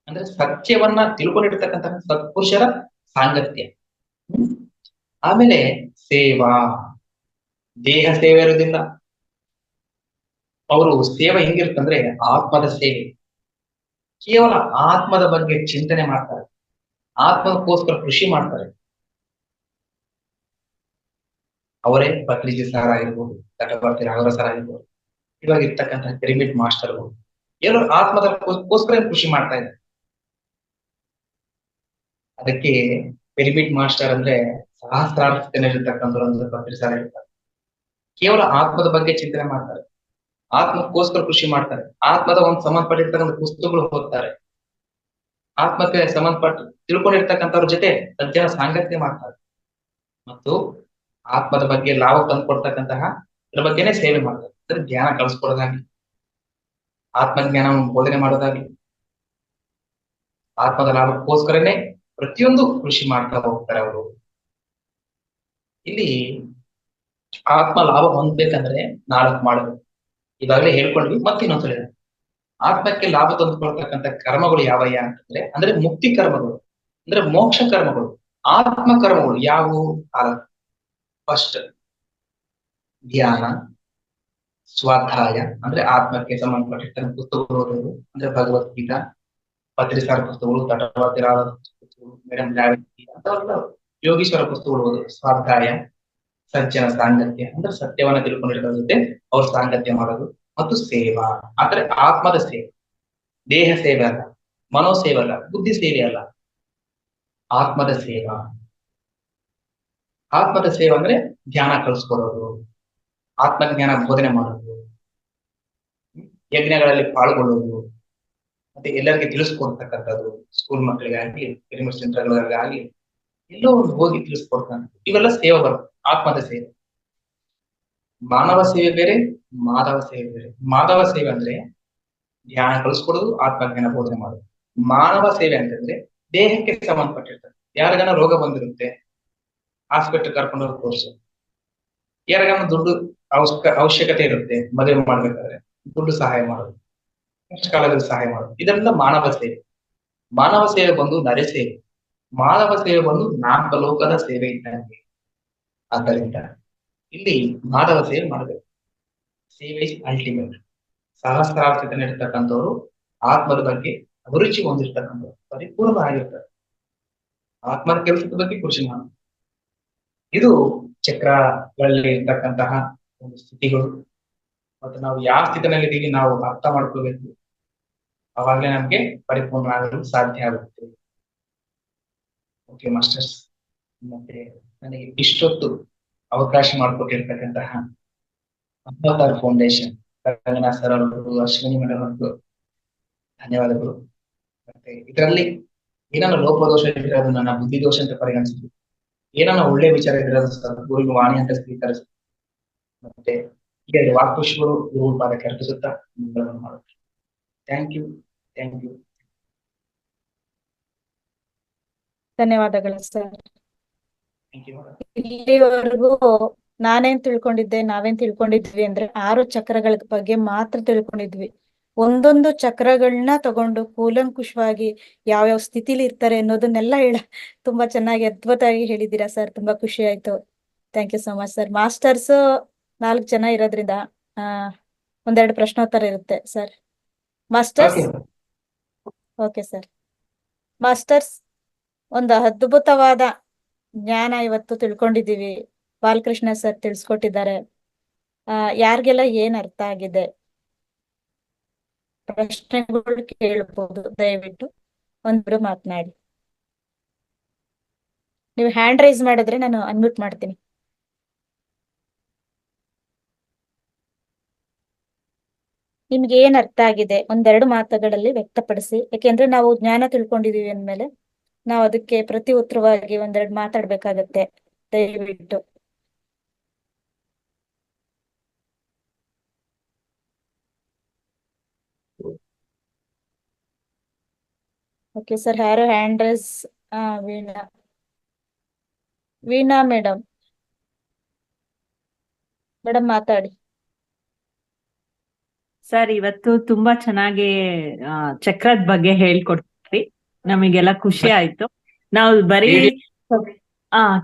ಅಂದ್ರೆ ಸತ್ಯವನ್ನ ತಿಳ್ಕೊಂಡಿರ್ತಕ್ಕಂತಹ ಸತ್ಪುರುಷರ ಸಾಂಗತ್ಯ. ಆಮೇಲೆ ಸೇವಾ, ದೇಹ ಸೇವೆ ಇರೋದಿಲ್ಲ. ಅವರು ಸೇವೆ ಹೆಂಗಿರುತ್ತಂದ್ರೆ ಆತ್ಮದ ಸೇವೆ, ಕೇವಲ ಆತ್ಮದ ಬಗ್ಗೆ ಚಿಂತನೆ ಮಾಡ್ತಾರೆ, ಆತ್ಮಕ್ಕೋಸ್ಕರ ಕೃಷಿ ಮಾಡ್ತಾರೆ. ಅವರೇ ಪತ್ರಿಜಿ ಸರ್ ಆಗಿರ್ಬೋದು, ತಟವರ್ತಿ ರಾಘವ ಸರ್ ಆಗಿರ್ಬೋದು, ಇವಾಗ ಇರ್ತಕ್ಕಂತಹ ಪಿರಮಿಡ್ ಮಾಸ್ಟರ್ಗಳು ಎಲ್ಲರೂ ಆತ್ಮದಕ್ಕೋಸ್ಕರ ಕೃಷಿ ಮಾಡ್ತಾ ಇದ್ದಾರೆ. ಅದಕ್ಕೆ ಪಿರಮಿಡ್ ಮಾಸ್ಟರ್ ಅಂದ್ರೆ ಸಹಸ್ರಾರ್ಥದಲ್ಲಿರ್ತಕ್ಕಂಥ ಪತ್ರಿಜಿ ಸರ್ ಇರ್ತಾರೆ. ಕೇವಲ ಆತ್ಮದ ಬಗ್ಗೆ ಚಿಂತನೆ ಮಾಡ್ತಾರೆ, ಆತ್ಮಕ್ಕೋಸ್ಕರ ಕೃಷಿ ಮಾಡ್ತಾರೆ, ಆತ್ಮದ ಒಂದು ಸಂಬಂಧಪಟ್ಟಿರ್ತಕ್ಕಂಥ ಪುಸ್ತಕಗಳು ಓದ್ತಾರೆ, ಆತ್ಮಕ್ಕೆ ಸಂಬಂಧಪಟ್ಟು ತಿಳ್ಕೊಂಡಿರ್ತಕ್ಕಂಥವ್ರ ಜೊತೆ ಸಜ್ಜನ ಸಾಂಗತ್ಯ ಮಾಡ್ತಾರೆ, ಮತ್ತು ಆತ್ಮದ ಬಗ್ಗೆ ಲಾಭ ತಂದುಕೊಡ್ತಕ್ಕಂತಹ ಇದ್ರ ಬಗ್ಗೆನೇ ಸೇವೆ ಮಾಡ್ತಾರೆ. ಅಂದ್ರೆ ಧ್ಯಾನ ಕಳಿಸ್ಕೊಡೋದಾಗ್ಲಿ, ಆತ್ಮಜ್ಞಾನವನ್ನು ಬೋಧನೆ ಮಾಡೋದಾಗ್ಲಿ, ಆತ್ಮದ ಲಾಭಕ್ಕೋಸ್ಕರನೇ ಪ್ರತಿಯೊಂದು ಕೃಷಿ ಮಾಡ್ತಾ ಹೋಗ್ತಾರೆ ಅವರು. ಇಲ್ಲಿ ಆತ್ಮ ಲಾಭ ಹೊಂದ್ಬೇಕಂದ್ರೆ 4 ಮಾಡಬೇಕು. ಈಗಾಗಲೇ ಹೇಳ್ಕೊಂಡ್ವಿ, ಮತ್ತೆ ಇನ್ನೊಂದ್ಸಲ ಆತ್ಮಕ್ಕೆ ಲಾಭ ತಂದುಕೊಳ್ತಕ್ಕಂಥ ಕರ್ಮಗಳು ಯಾವಯ್ಯ ಅಂತಂದ್ರೆ ಅಂದ್ರೆ ಮುಕ್ತಿ ಕರ್ಮಗಳು, ಅಂದ್ರೆ ಮೋಕ್ಷ ಕರ್ಮಗಳು. ಆತ್ಮ ಕರ್ಮಗಳು ಯಾವುವು? ಫಸ್ಟ್ ಧ್ಯಾನ, ಸ್ವಾಧ್ಯಾಯ ಅಂದ್ರೆ ಆತ್ಮಕ್ಕೆ ಸಂಬಂಧಪಟ್ಟಿರ್ತಕ್ಕಂಥ ಪುಸ್ತಕಗಳು ಓದೋದು, ಅಂದ್ರೆ ಭಗವದ್ಗೀತಾ, ಪತ್ರಿಸಾರ ಪುಸ್ತಕಗಳು, ತಟವರ್ತಿರಾದ ಪುಸ್ತಕಗಳು, ಮೇಡಮ್ ಅಂತವೆಲ್ಲ ಯೋಗೀಶ್ವರ ಪುಸ್ತಕಗಳು ಓದೋದು. ಸ್ವಾಧ್ಯಾಯ, ಸಜ್ಜನ ಸಾಂಗತ್ಯ ಅಂದ್ರೆ ಸತ್ಯವನ್ನ ತಿಳ್ಕೊಂಡಿರೋದ್ರ ಜೊತೆ ಅವ್ರ ಸಾಂಗತ್ಯ ಮಾಡೋದು, ಮತ್ತು ಸೇವಾ ಅಂದ್ರೆ ಆತ್ಮದ ಸೇವೆ, ದೇಹ ಸೇವೆ ಅಲ್ಲ, ಮನೋಸೇವೆ ಅಲ್ಲ, ಬುದ್ಧಿ ಸೇವೆ ಅಲ್ಲ, ಆತ್ಮದ ಸೇವಾ. ಆತ್ಮದ ಸೇವೆ ಅಂದ್ರೆ ಧ್ಯಾನ ಕಲಿಸ್ಕೊಡೋದು, ಆತ್ಮಜ್ಞಾನ ಬೋಧನೆ ಮಾಡೋದು, ಯಜ್ಞಗಳಲ್ಲಿ ಪಾಲ್ಗೊಳ್ಳೋದು, ಮತ್ತೆ ಎಲ್ಲರಿಗೆ ತಿಳಿಸ್ಕೊಡ್ತಕ್ಕಂಥದ್ದು, ಸ್ಕೂಲ್ ಮಕ್ಕಳಿಗಾಗ್ಲಿ, ಪಿರಮಿಡ್ ಸೆಂಟರ್ಗಳಿಗಾಗ್ಲಿ ಎಲ್ಲೋ ಒಂದು ಹೋಗಿ ತಿಳಿಸ್ಕೊಡ್ತಾನೆ. ಇವೆಲ್ಲ ಸೇವೆ ಬರುತ್ತೆ, ಆತ್ಮದ ಸೇವೆ. ಮಾನವ ಸೇವೆ ಬೇರೆ, ಮಾಧವ ಸೇವೆ ಬೇರೆ. ಮಾಧವ ಸೇವೆ ಅಂದ್ರೆ ಧ್ಯಾನ ಕಲಿಸ್ಕೊಡೋದು, ಆತ್ಮಜ್ಞಾನ ಬೋಧನೆ ಮಾಡೋದು. ಮಾನವ ಸೇವೆ ಅಂತಂದ್ರೆ ದೇಹಕ್ಕೆ ಸಂಬಂಧಪಟ್ಟಿರ್ತದೆ. ಯಾರಿಗಾನ ರೋಗ ಬಂದಿರುತ್ತೆ, ಹಾಸ್ಪಿಟಲ್ ಕರ್ಕೊಂಡು ಹೋಗಿ ತೋರಿಸು. ಯಾರಿಗಾನ ದುಡ್ಡು ಅವಶ್ಯಕತೆ ಇರುತ್ತೆ, ಮದುವೆ ಮಾಡ್ಬೇಕಾದ್ರೆ ದುಡ್ಡು ಸಹಾಯ ಮಾಡೋದು, ಕಷ್ಟ ಕಾಲದಲ್ಲಿ ಸಹಾಯ ಮಾಡೋದು, ಇದೆಲ್ಲ ಮಾನವ ಸೇವೆ. ಮಾನವ ಸೇವೆ ಬಂದು ನರೆ ಸೇವೆ, ಮಾನವ ಸೇವೆ ಬಂದು ನಾಲ್ಕಲೋಕದ ಸೇವೆ ಇದ್ದಂಗೆ. ಆದ್ದರಿಂದ ಇಲ್ಲಿ ಮಾನವ ಸೇವೆ ಮಾಡಬೇಕು. ಸೇವೆ ಇಸ್ ಅಲ್ಟಿಮೇಟ್. ಸಹಸ್ರಾರ್ಥಿತನಿರ್ತಕ್ಕಂಥವ್ರು ಆತ್ಮದ ಬಗ್ಗೆ ಅಭಿರುಚಿ ಹೊಂದಿರ್ತಕ್ಕಂಥವ್ರು ಪರಿಪೂರ್ಣ ಆಗಿರ್ತಾರೆ. ಆತ್ಮದ ಕೆಲಸದ ಬಗ್ಗೆ ಕೃಷಿ ಮಾಡ. ಇದು ಚಕ್ರಗಳಲ್ಲಿ ಇರ್ತಕ್ಕಂತಹ ಒಂದು ಸ್ಥಿತಿಗಳು. ಮತ್ತು ನಾವು ಯಾವ ಸ್ಥಿತಿನಲ್ಲಿದ್ದೀವಿ ನಾವು ಅರ್ಥ ಮಾಡ್ಕೋಬೇಕು, ಅವಾಗಲೇ ನಮ್ಗೆ ಪರಿಪೂರ್ಣ ಆಗಲು ಸಾಧ್ಯ ಆಗುತ್ತೆ. ಓಕೆ ಮಾಸ್ಟರ್ಸ್, ಮತ್ತೆ ನನಗೆ ಇಷ್ಟೊತ್ತು ಅವಕಾಶ ಮಾಡಿಕೊಟ್ಟಿರ್ತಕ್ಕಂತಹ ಅವತಾರ್ ಫೌಂಡೇಶನ್ ರಂಗನಾಥ್ ಸರ್ ಅವರು, ಅಶ್ವಿನಿ ಮೇಡಮ್ ಅವರು ಧನ್ಯವಾದಗಳು. ಮತ್ತೆ ಇದರಲ್ಲಿ ಏನಾನ ಲೋಪದೋಷ ಇದ್ರೆ ಅದು ನನ್ನ ಬುದ್ಧಿ ದೋಷ ಅಂತ ಪರಿಗಣಿಸಿದ್ರು, ಏನಾನ ಒಳ್ಳೆ ವಿಚಾರ ಇದ್ರೆ ಅದು ಗುರುವಿನ ವಾಣಿ ಅಂತ ಸ್ವೀಕರಿಸಿದ್ರು. ಮತ್ತೆ ಈ 2 ವಾಕ್ಪುಷ್ಪಗಳು ಗುರು ಪಾದಕ್ಕೆ ಅರ್ಪಿಸುತ್ತಾ ಮಾಡುತ್ತೆ. Thank you, thank you. ಧನ್ಯವಾದಗಳು ಸರ್. Thank you. ಇಲ್ಲಿವರೆಗೂ ನಾವೇನ್ ತಿಳ್ಕೊಂಡಿದ್ವಿ ಅಂದ್ರೆ 6 ಚಕ್ರಗಳ ಬಗ್ಗೆ ಮಾತ್ರ ತಿಳ್ಕೊಂಡಿದ್ವಿ. ಒಂದೊಂದು ಚಕ್ರಗಳನ್ನ ತಗೊಂಡು ಕೂಲಂಕುಷವಾಗಿ ಯಾವ್ಯಾವ ಸ್ಥಿತಿಲಿ ಇರ್ತಾರೆ ಅನ್ನೋದನ್ನೆಲ್ಲ ತುಂಬಾ ಚೆನ್ನಾಗಿ ಅದ್ಭುತವಾಗಿ ಹೇಳಿದ್ದೀರಾ ಸರ್. ತುಂಬಾ ಖುಷಿ ಆಯ್ತು. Thank you so much sir. Masters 4 ಜನ ಇರೋದ್ರಿಂದ ಒಂದೆರಡು ಪ್ರಶ್ನೋತ್ತರ ಇರುತ್ತೆ sir. Masters, okay sir. Masters, ಒಂದು ಅದ್ಭುತವಾದ ಜ್ಞಾನ ಇವತ್ತು ತಿಳ್ಕೊಂಡಿದೀವಿ. ಬಾಲಕೃಷ್ಣ ಸರ್ ತಿಳಿಸ್ಕೊಟ್ಟಿದ್ದಾರೆ. ಯಾರಿಗೆಲ್ಲ ಏನ್ ಅರ್ಥ ಆಗಿದೆ ಪ್ರಶ್ನೆಗಳು ಕೇಳಬಹುದು. ದಯವಿಟ್ಟು ಒಂದಿಬ್ರು ಮಾತನಾಡಿ. ನೀವು ಹ್ಯಾಂಡ್ ರೈಸ್ ಮಾಡಿದ್ರೆ ನಾನು ಅನ್ಮ್ಯೂಟ್ ಮಾಡ್ತೀನಿ. ನಿಮ್ಗೆ ಏನ್ ಅರ್ಥ ಆಗಿದೆ ಒಂದೆರಡು ಮಾತುಗಳಲ್ಲಿ ವ್ಯಕ್ತಪಡಿಸಿ. ಯಾಕೆಂದ್ರೆ ನಾವು ಜ್ಞಾನ ತಿಳ್ಕೊಂಡಿದೀವಿ ಅಂದ್ಮೇಲೆ ನಾವು ಅದಕ್ಕೆ ಪ್ರತಿ ಉತ್ತರವಾಗಿ ಒಂದೆರಡು ಮಾತಾಡ್ಬೇಕಾಗತ್ತೆ. ದಯವಿಟ್ಟು ಓಕೆ ಸರ್, ಯಾರು hand raise? Veena. Veena madam, ಮಾತಾಡಿ. ಸರ್, ಇವತ್ತು ತುಂಬಾ ಚೆನ್ನಾಗಿ ಚಕ್ರದ ಬಗ್ಗೆ ಹೇಳ್ಕೊಡ್ತೀವಿ. ನಮಗೆಲ್ಲ ಖುಷಿ ಆಯ್ತು. ನಾವು ಬರೀ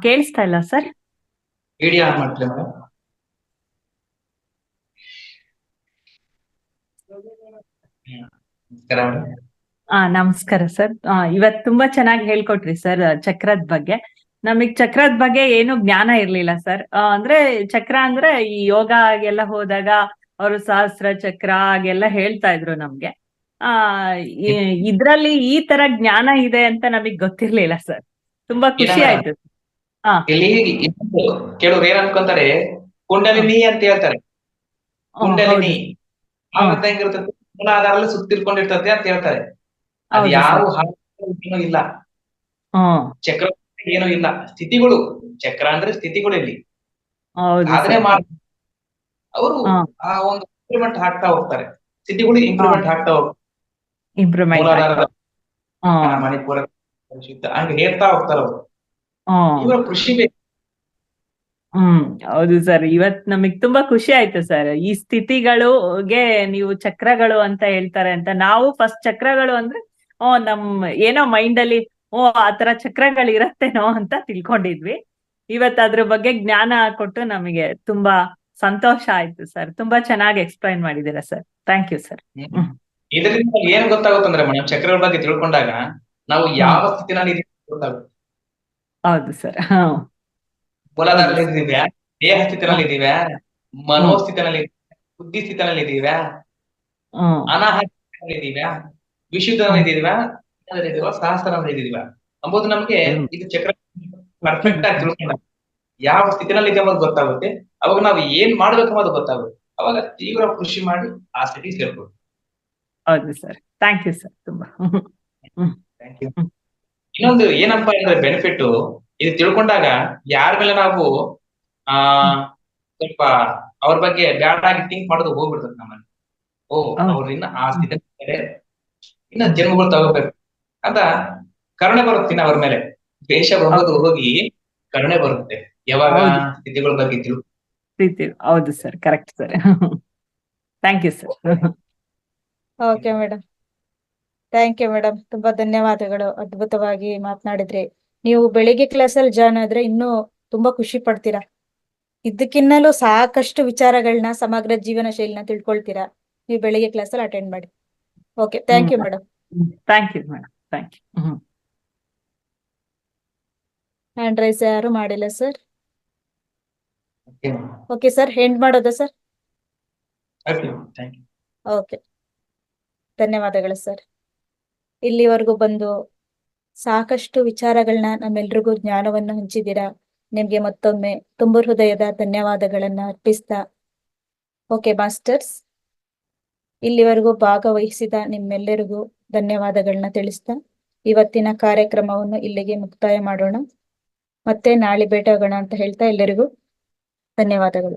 ಕೇಳಿಸ್ತಾ ಇಲ್ಲ ಸರ್? ವಿಡಿಯೋ ಆನ್ ಮಾಡ್ತೀರಾ ಮೇಡಮ್? ನಮಸ್ಕಾರ ಮೇಡಮ್. ನಮಸ್ಕಾರ ಸರ್. ಇವತ್ತು ತುಂಬಾ ಚೆನ್ನಾಗಿ ಹೇಳ್ಕೊಟ್ರಿ ಸರ್ ಚಕ್ರದ ಬಗ್ಗೆ. ನಮಗ್ ಚಕ್ರದ ಬಗ್ಗೆ ಏನು ಜ್ಞಾನ ಇರ್ಲಿಲ್ಲ ಸರ್. ಅಂದ್ರೆ ಚಕ್ರ ಅಂದ್ರೆ ಈ ಯೋಗ ಎಲ್ಲ ಹೋದಾಗ ಅವರು ಸಹಸ್ರ ಚಕ್ರ ಹಾಗೆಲ್ಲ ಹೇಳ್ತಾ ಇದ್ರು ನಮ್ಗೆ. ಇದ್ರಲ್ಲಿ ಈ ತರ ಜ್ಞಾನ ಇದೆ ಅಂತ ನಮಗ್ ಗೊತ್ತಿರ್ಲಿಲ್ಲ ಸರ್. ತುಂಬಾ ಖುಷಿ ಆಯ್ತು. ಇಲ್ಲಿ ಕೆಲವ್ರು ಏನ್ ಅನ್ಕೊಂತಾರೆ, ಕುಂಡಲಿನಿ ಅಂತ ಹೇಳ್ತಾರೆ. ಕುಂಡಲಿನಿ ಹೆಂಗಿರ್ತದೆ, ಮೂಲಾಧಾರಲ್ಲಿ ಸುತ್ತಿರ್ಕೊಂಡಿರ್ತದೆ ಅಂತ ಹೇಳ್ತಾರೆ. ಅದು ಯಾವ ಏನೂ ಇಲ್ಲ. ಚಕ್ರ ಏನೂ ಇಲ್ಲ, ಸ್ಥಿತಿಗಳು. ಚಕ್ರ ಅಂದ್ರೆ ಸ್ಥಿತಿಗಳು ಇಲ್ಲಿ ಸಾಧನೆ ಮಾಡ ಅವರು ಆ ಒಂದು ಇಂಪ್ರೂವ್ಮೆಂಟ್ ಆಗ್ತಾ ಹೋಗ್ತಾರೆ. ಸ್ಥಿತಿಗಳು ಇಂಪ್ರೂವ್ಮೆಂಟ್ ಆಗ್ತಾ ಹೋಗ್ತಾರೆ. ಮೂಲಾಧಾರದ ಮಣಿಪುರ ಹಂಗೆ ಹೇಳ್ತಾ ಹೋಗ್ತಾರ ಅವರು. ಇವಾಗ ಕೃಷಿ ಬೇಕು. ಹೌದು ಸರ್, ಇವತ್ ನಮಗ್ ತುಂಬಾ ಖುಷಿ ಆಯ್ತು ಸರ್. ಈ ಸ್ಥಿತಿಗಳಿಗೆ ನೀವು ಚಕ್ರಗಳು ಅಂತ ಹೇಳ್ತಾರೆ ಅಂತ. ನಾವು ಫಸ್ಟ್ ಚಕ್ರಗಳು ಅಂದ್ರೆ ನಮ್ ಏನೋ ಮೈಂಡ್ ಅಲ್ಲಿ ಆತರ ಚಕ್ರಗಳು ಇರತ್ತೇನೋ ಅಂತ ತಿಳ್ಕೊಂಡಿದ್ವಿ. ಇವತ್ ಅದ್ರ ಬಗ್ಗೆ ಜ್ಞಾನ ಕೊಟ್ಟು ನಮಗೆ ತುಂಬಾ ಸಂತೋಷ ಆಯ್ತು ಸರ್. ತುಂಬಾ ಚೆನ್ನಾಗಿ ಎಕ್ಸ್ಪ್ಲೈನ್ ಮಾಡಿದೀರಾ ಸರ್. Thank you sir. ಇದರಿಂದ ಏನ್ ಗೊತ್ತಾಗುತ್ತಂದ್ರೆ ಮೇಡಮ್, ಚಕ್ರಗಳ ಬಗ್ಗೆ ತಿಳ್ಕೊಂಡಾಗ ನಾವು ಯಾವ ಸ್ಥಿತಿನಲ್ಲಿ ಗೊತ್ತಾಗುತ್ತೆ. ಹೌದು ಸರ್. ಮೂಲಾಧಾರದಲ್ಲಿ ಇದ್ದೀವ್ಯಾ, ದೇಹ ಸ್ಥಿತಿನಲ್ಲಿ ಇದೀವ್ಯಾ, ಮನೋಸ್ಥಿತಿನಲ್ಲಿ, ಬುದ್ಧಿ ಸ್ಥಿತಿನಲ್ಲಿ ಇದೀವ್ಯಾ, ಅನಾಹತ ಸ್ಥಿತಿನಲ್ಲಿ ಇದೀವ್ಯಾ, ವಿಶುದ್ಧನಲ್ಲಿ ಇದೀವ್ಯಾ, ಸಹಸ್ರನಲ್ಲಿ ಇದೀವ್ಯಾ ಅಂಬುದು ನಮ್ಗೆ ಇದು ಚಕ್ರ ಪರ್ಫೆಕ್ಟ್ ಆಗಿ ತಿಳ್ಕೊಂಡಾಗ ಯಾವ ಸ್ಥಿತಿನಲ್ಲಿ ಇದೆ ಅನ್ನೋದು ಗೊತ್ತಾಗುತ್ತೆ. ಅವಾಗ ನಾವು ಏನ್ ಮಾಡ್ಬೇಕು ಅನ್ನೋದು ಗೊತ್ತಾಗುತ್ತೆ. ಅವಾಗ ತೀವ್ರ ಕೃಷಿ ಮಾಡಿ ಆ ಸ್ಥಿತಿ ಸೇರ್ಬೋದು. ಹೌದು ಸರ್. Thank you sir. ತುಂಬಾ ಥ್ಯಾಂಕ್ ಯು. ಇನ್ನೊಂದು ಏನಪ್ಪಾ ಅಂದ್ರೆ ಬೆನಿಫಿಟ್, ಇದು ತಿಳ್ಕೊಂಡಾಗ ಯಾರ ಮೇಲೆ ನಾವು ಸ್ವಲ್ಪ ಅವ್ರ ಬಗ್ಗೆ ಬ್ಯಾಡ್ ಆಗಿ ಥಿಂಕ್ ಮಾಡೋದು ಹೋಗ್ಬಿಡ್ತದೆ ನಮ್ಮಲ್ಲಿ. ಅವ್ರ ಇನ್ನ ಆ ಸ್ಥಿತಿ ಇನ್ನ ಜನ್ಮಗಳು ತಗೋಬೇಕು ಅಂತ ಕರುಣೆ ಬರುತ್ತೆ ಇನ್ನ ಅವ್ರ ಮೇಲೆ. ದ್ವೇಷ ಬಂದು ಹೋಗಿ ಕರುಣೆ ಬರುತ್ತೆ ಯಾವಾಗ ಸ್ಥಿತಿಗಳ ಬಗ್ಗೆ ಹೌದು sir, correct sir. Thank you sir. Okay madam, thank you madam. ತುಂಬಾ ಧನ್ಯವಾದಗಳು. ಅದ್ಭುತವಾಗಿ ಮಾತನಾಡಿದ್ರಿ. ನೀವು ಬೆಳಿಗ್ಗೆ ಕ್ಲಾಸಲ್ಲಿ ಜಾಯ್ನ್ ಆದ್ರೆ ಇನ್ನೂ ತುಂಬಾ ಖುಷಿ ಪಡ್ತೀರಾ. ಇದಕ್ಕಿನ್ನಲೂ ಸಾಕಷ್ಟು ವಿಚಾರಗಳನ್ನ, ಸಮಗ್ರ ಜೀವನ ಶೈಲಿನ ತಿಳ್ಕೊಳ್ತೀರಾ. ನೀವು ಬೆಳಿಗ್ಗೆ ಕ್ಲಾಸಲ್ಲಿ ಅಟೆಂಡ್ ಮಾಡಿ. Okay, thank you madam. Thank you madam. Thank you. Hand raise ಯಾರು ಮಾಡಿಲ್ಲ ಸರ್. ಓಕೆ ಸರ್, ಎಂಡ್ ಮಾಡೋದಾ ಸರ್? ಓಕೆ, ಧನ್ಯವಾದಗಳು ಸರ್. ಇಲ್ಲಿವರೆಗೂ ಬಂದು ಸಾಕಷ್ಟು ವಿಚಾರಗಳನ್ನ ನಮ್ಮೆಲ್ರಿಗೂ ಜ್ಞಾನವನ್ನು ಹಂಚಿದ್ದೀರಾ. ನಿಮ್ಗೆ ಮತ್ತೊಮ್ಮೆ ತುಂಬ ಹೃದಯದ ಧನ್ಯವಾದಗಳನ್ನ ಅರ್ಪಿಸ್ತಾ, ಓಕೆ ಮಾಸ್ಟರ್ಸ್, ಇಲ್ಲಿವರೆಗೂ ಭಾಗವಹಿಸಿದ ನಿಮ್ಮೆಲ್ಲರಿಗೂ ಧನ್ಯವಾದಗಳನ್ನ ತಿಳಿಸ್ತಾ ಇವತ್ತಿನ ಕಾರ್ಯಕ್ರಮವನ್ನು ಇಲ್ಲಿಗೆ ಮುಕ್ತಾಯ ಮಾಡೋಣ. ಮತ್ತೆ ನಾಳೆ ಭೇಟಿಯಾಗೋಣ ಅಂತ ಹೇಳ್ತಾ ಎಲ್ಲರಿಗೂ ಧನ್ಯವಾದಗಳು.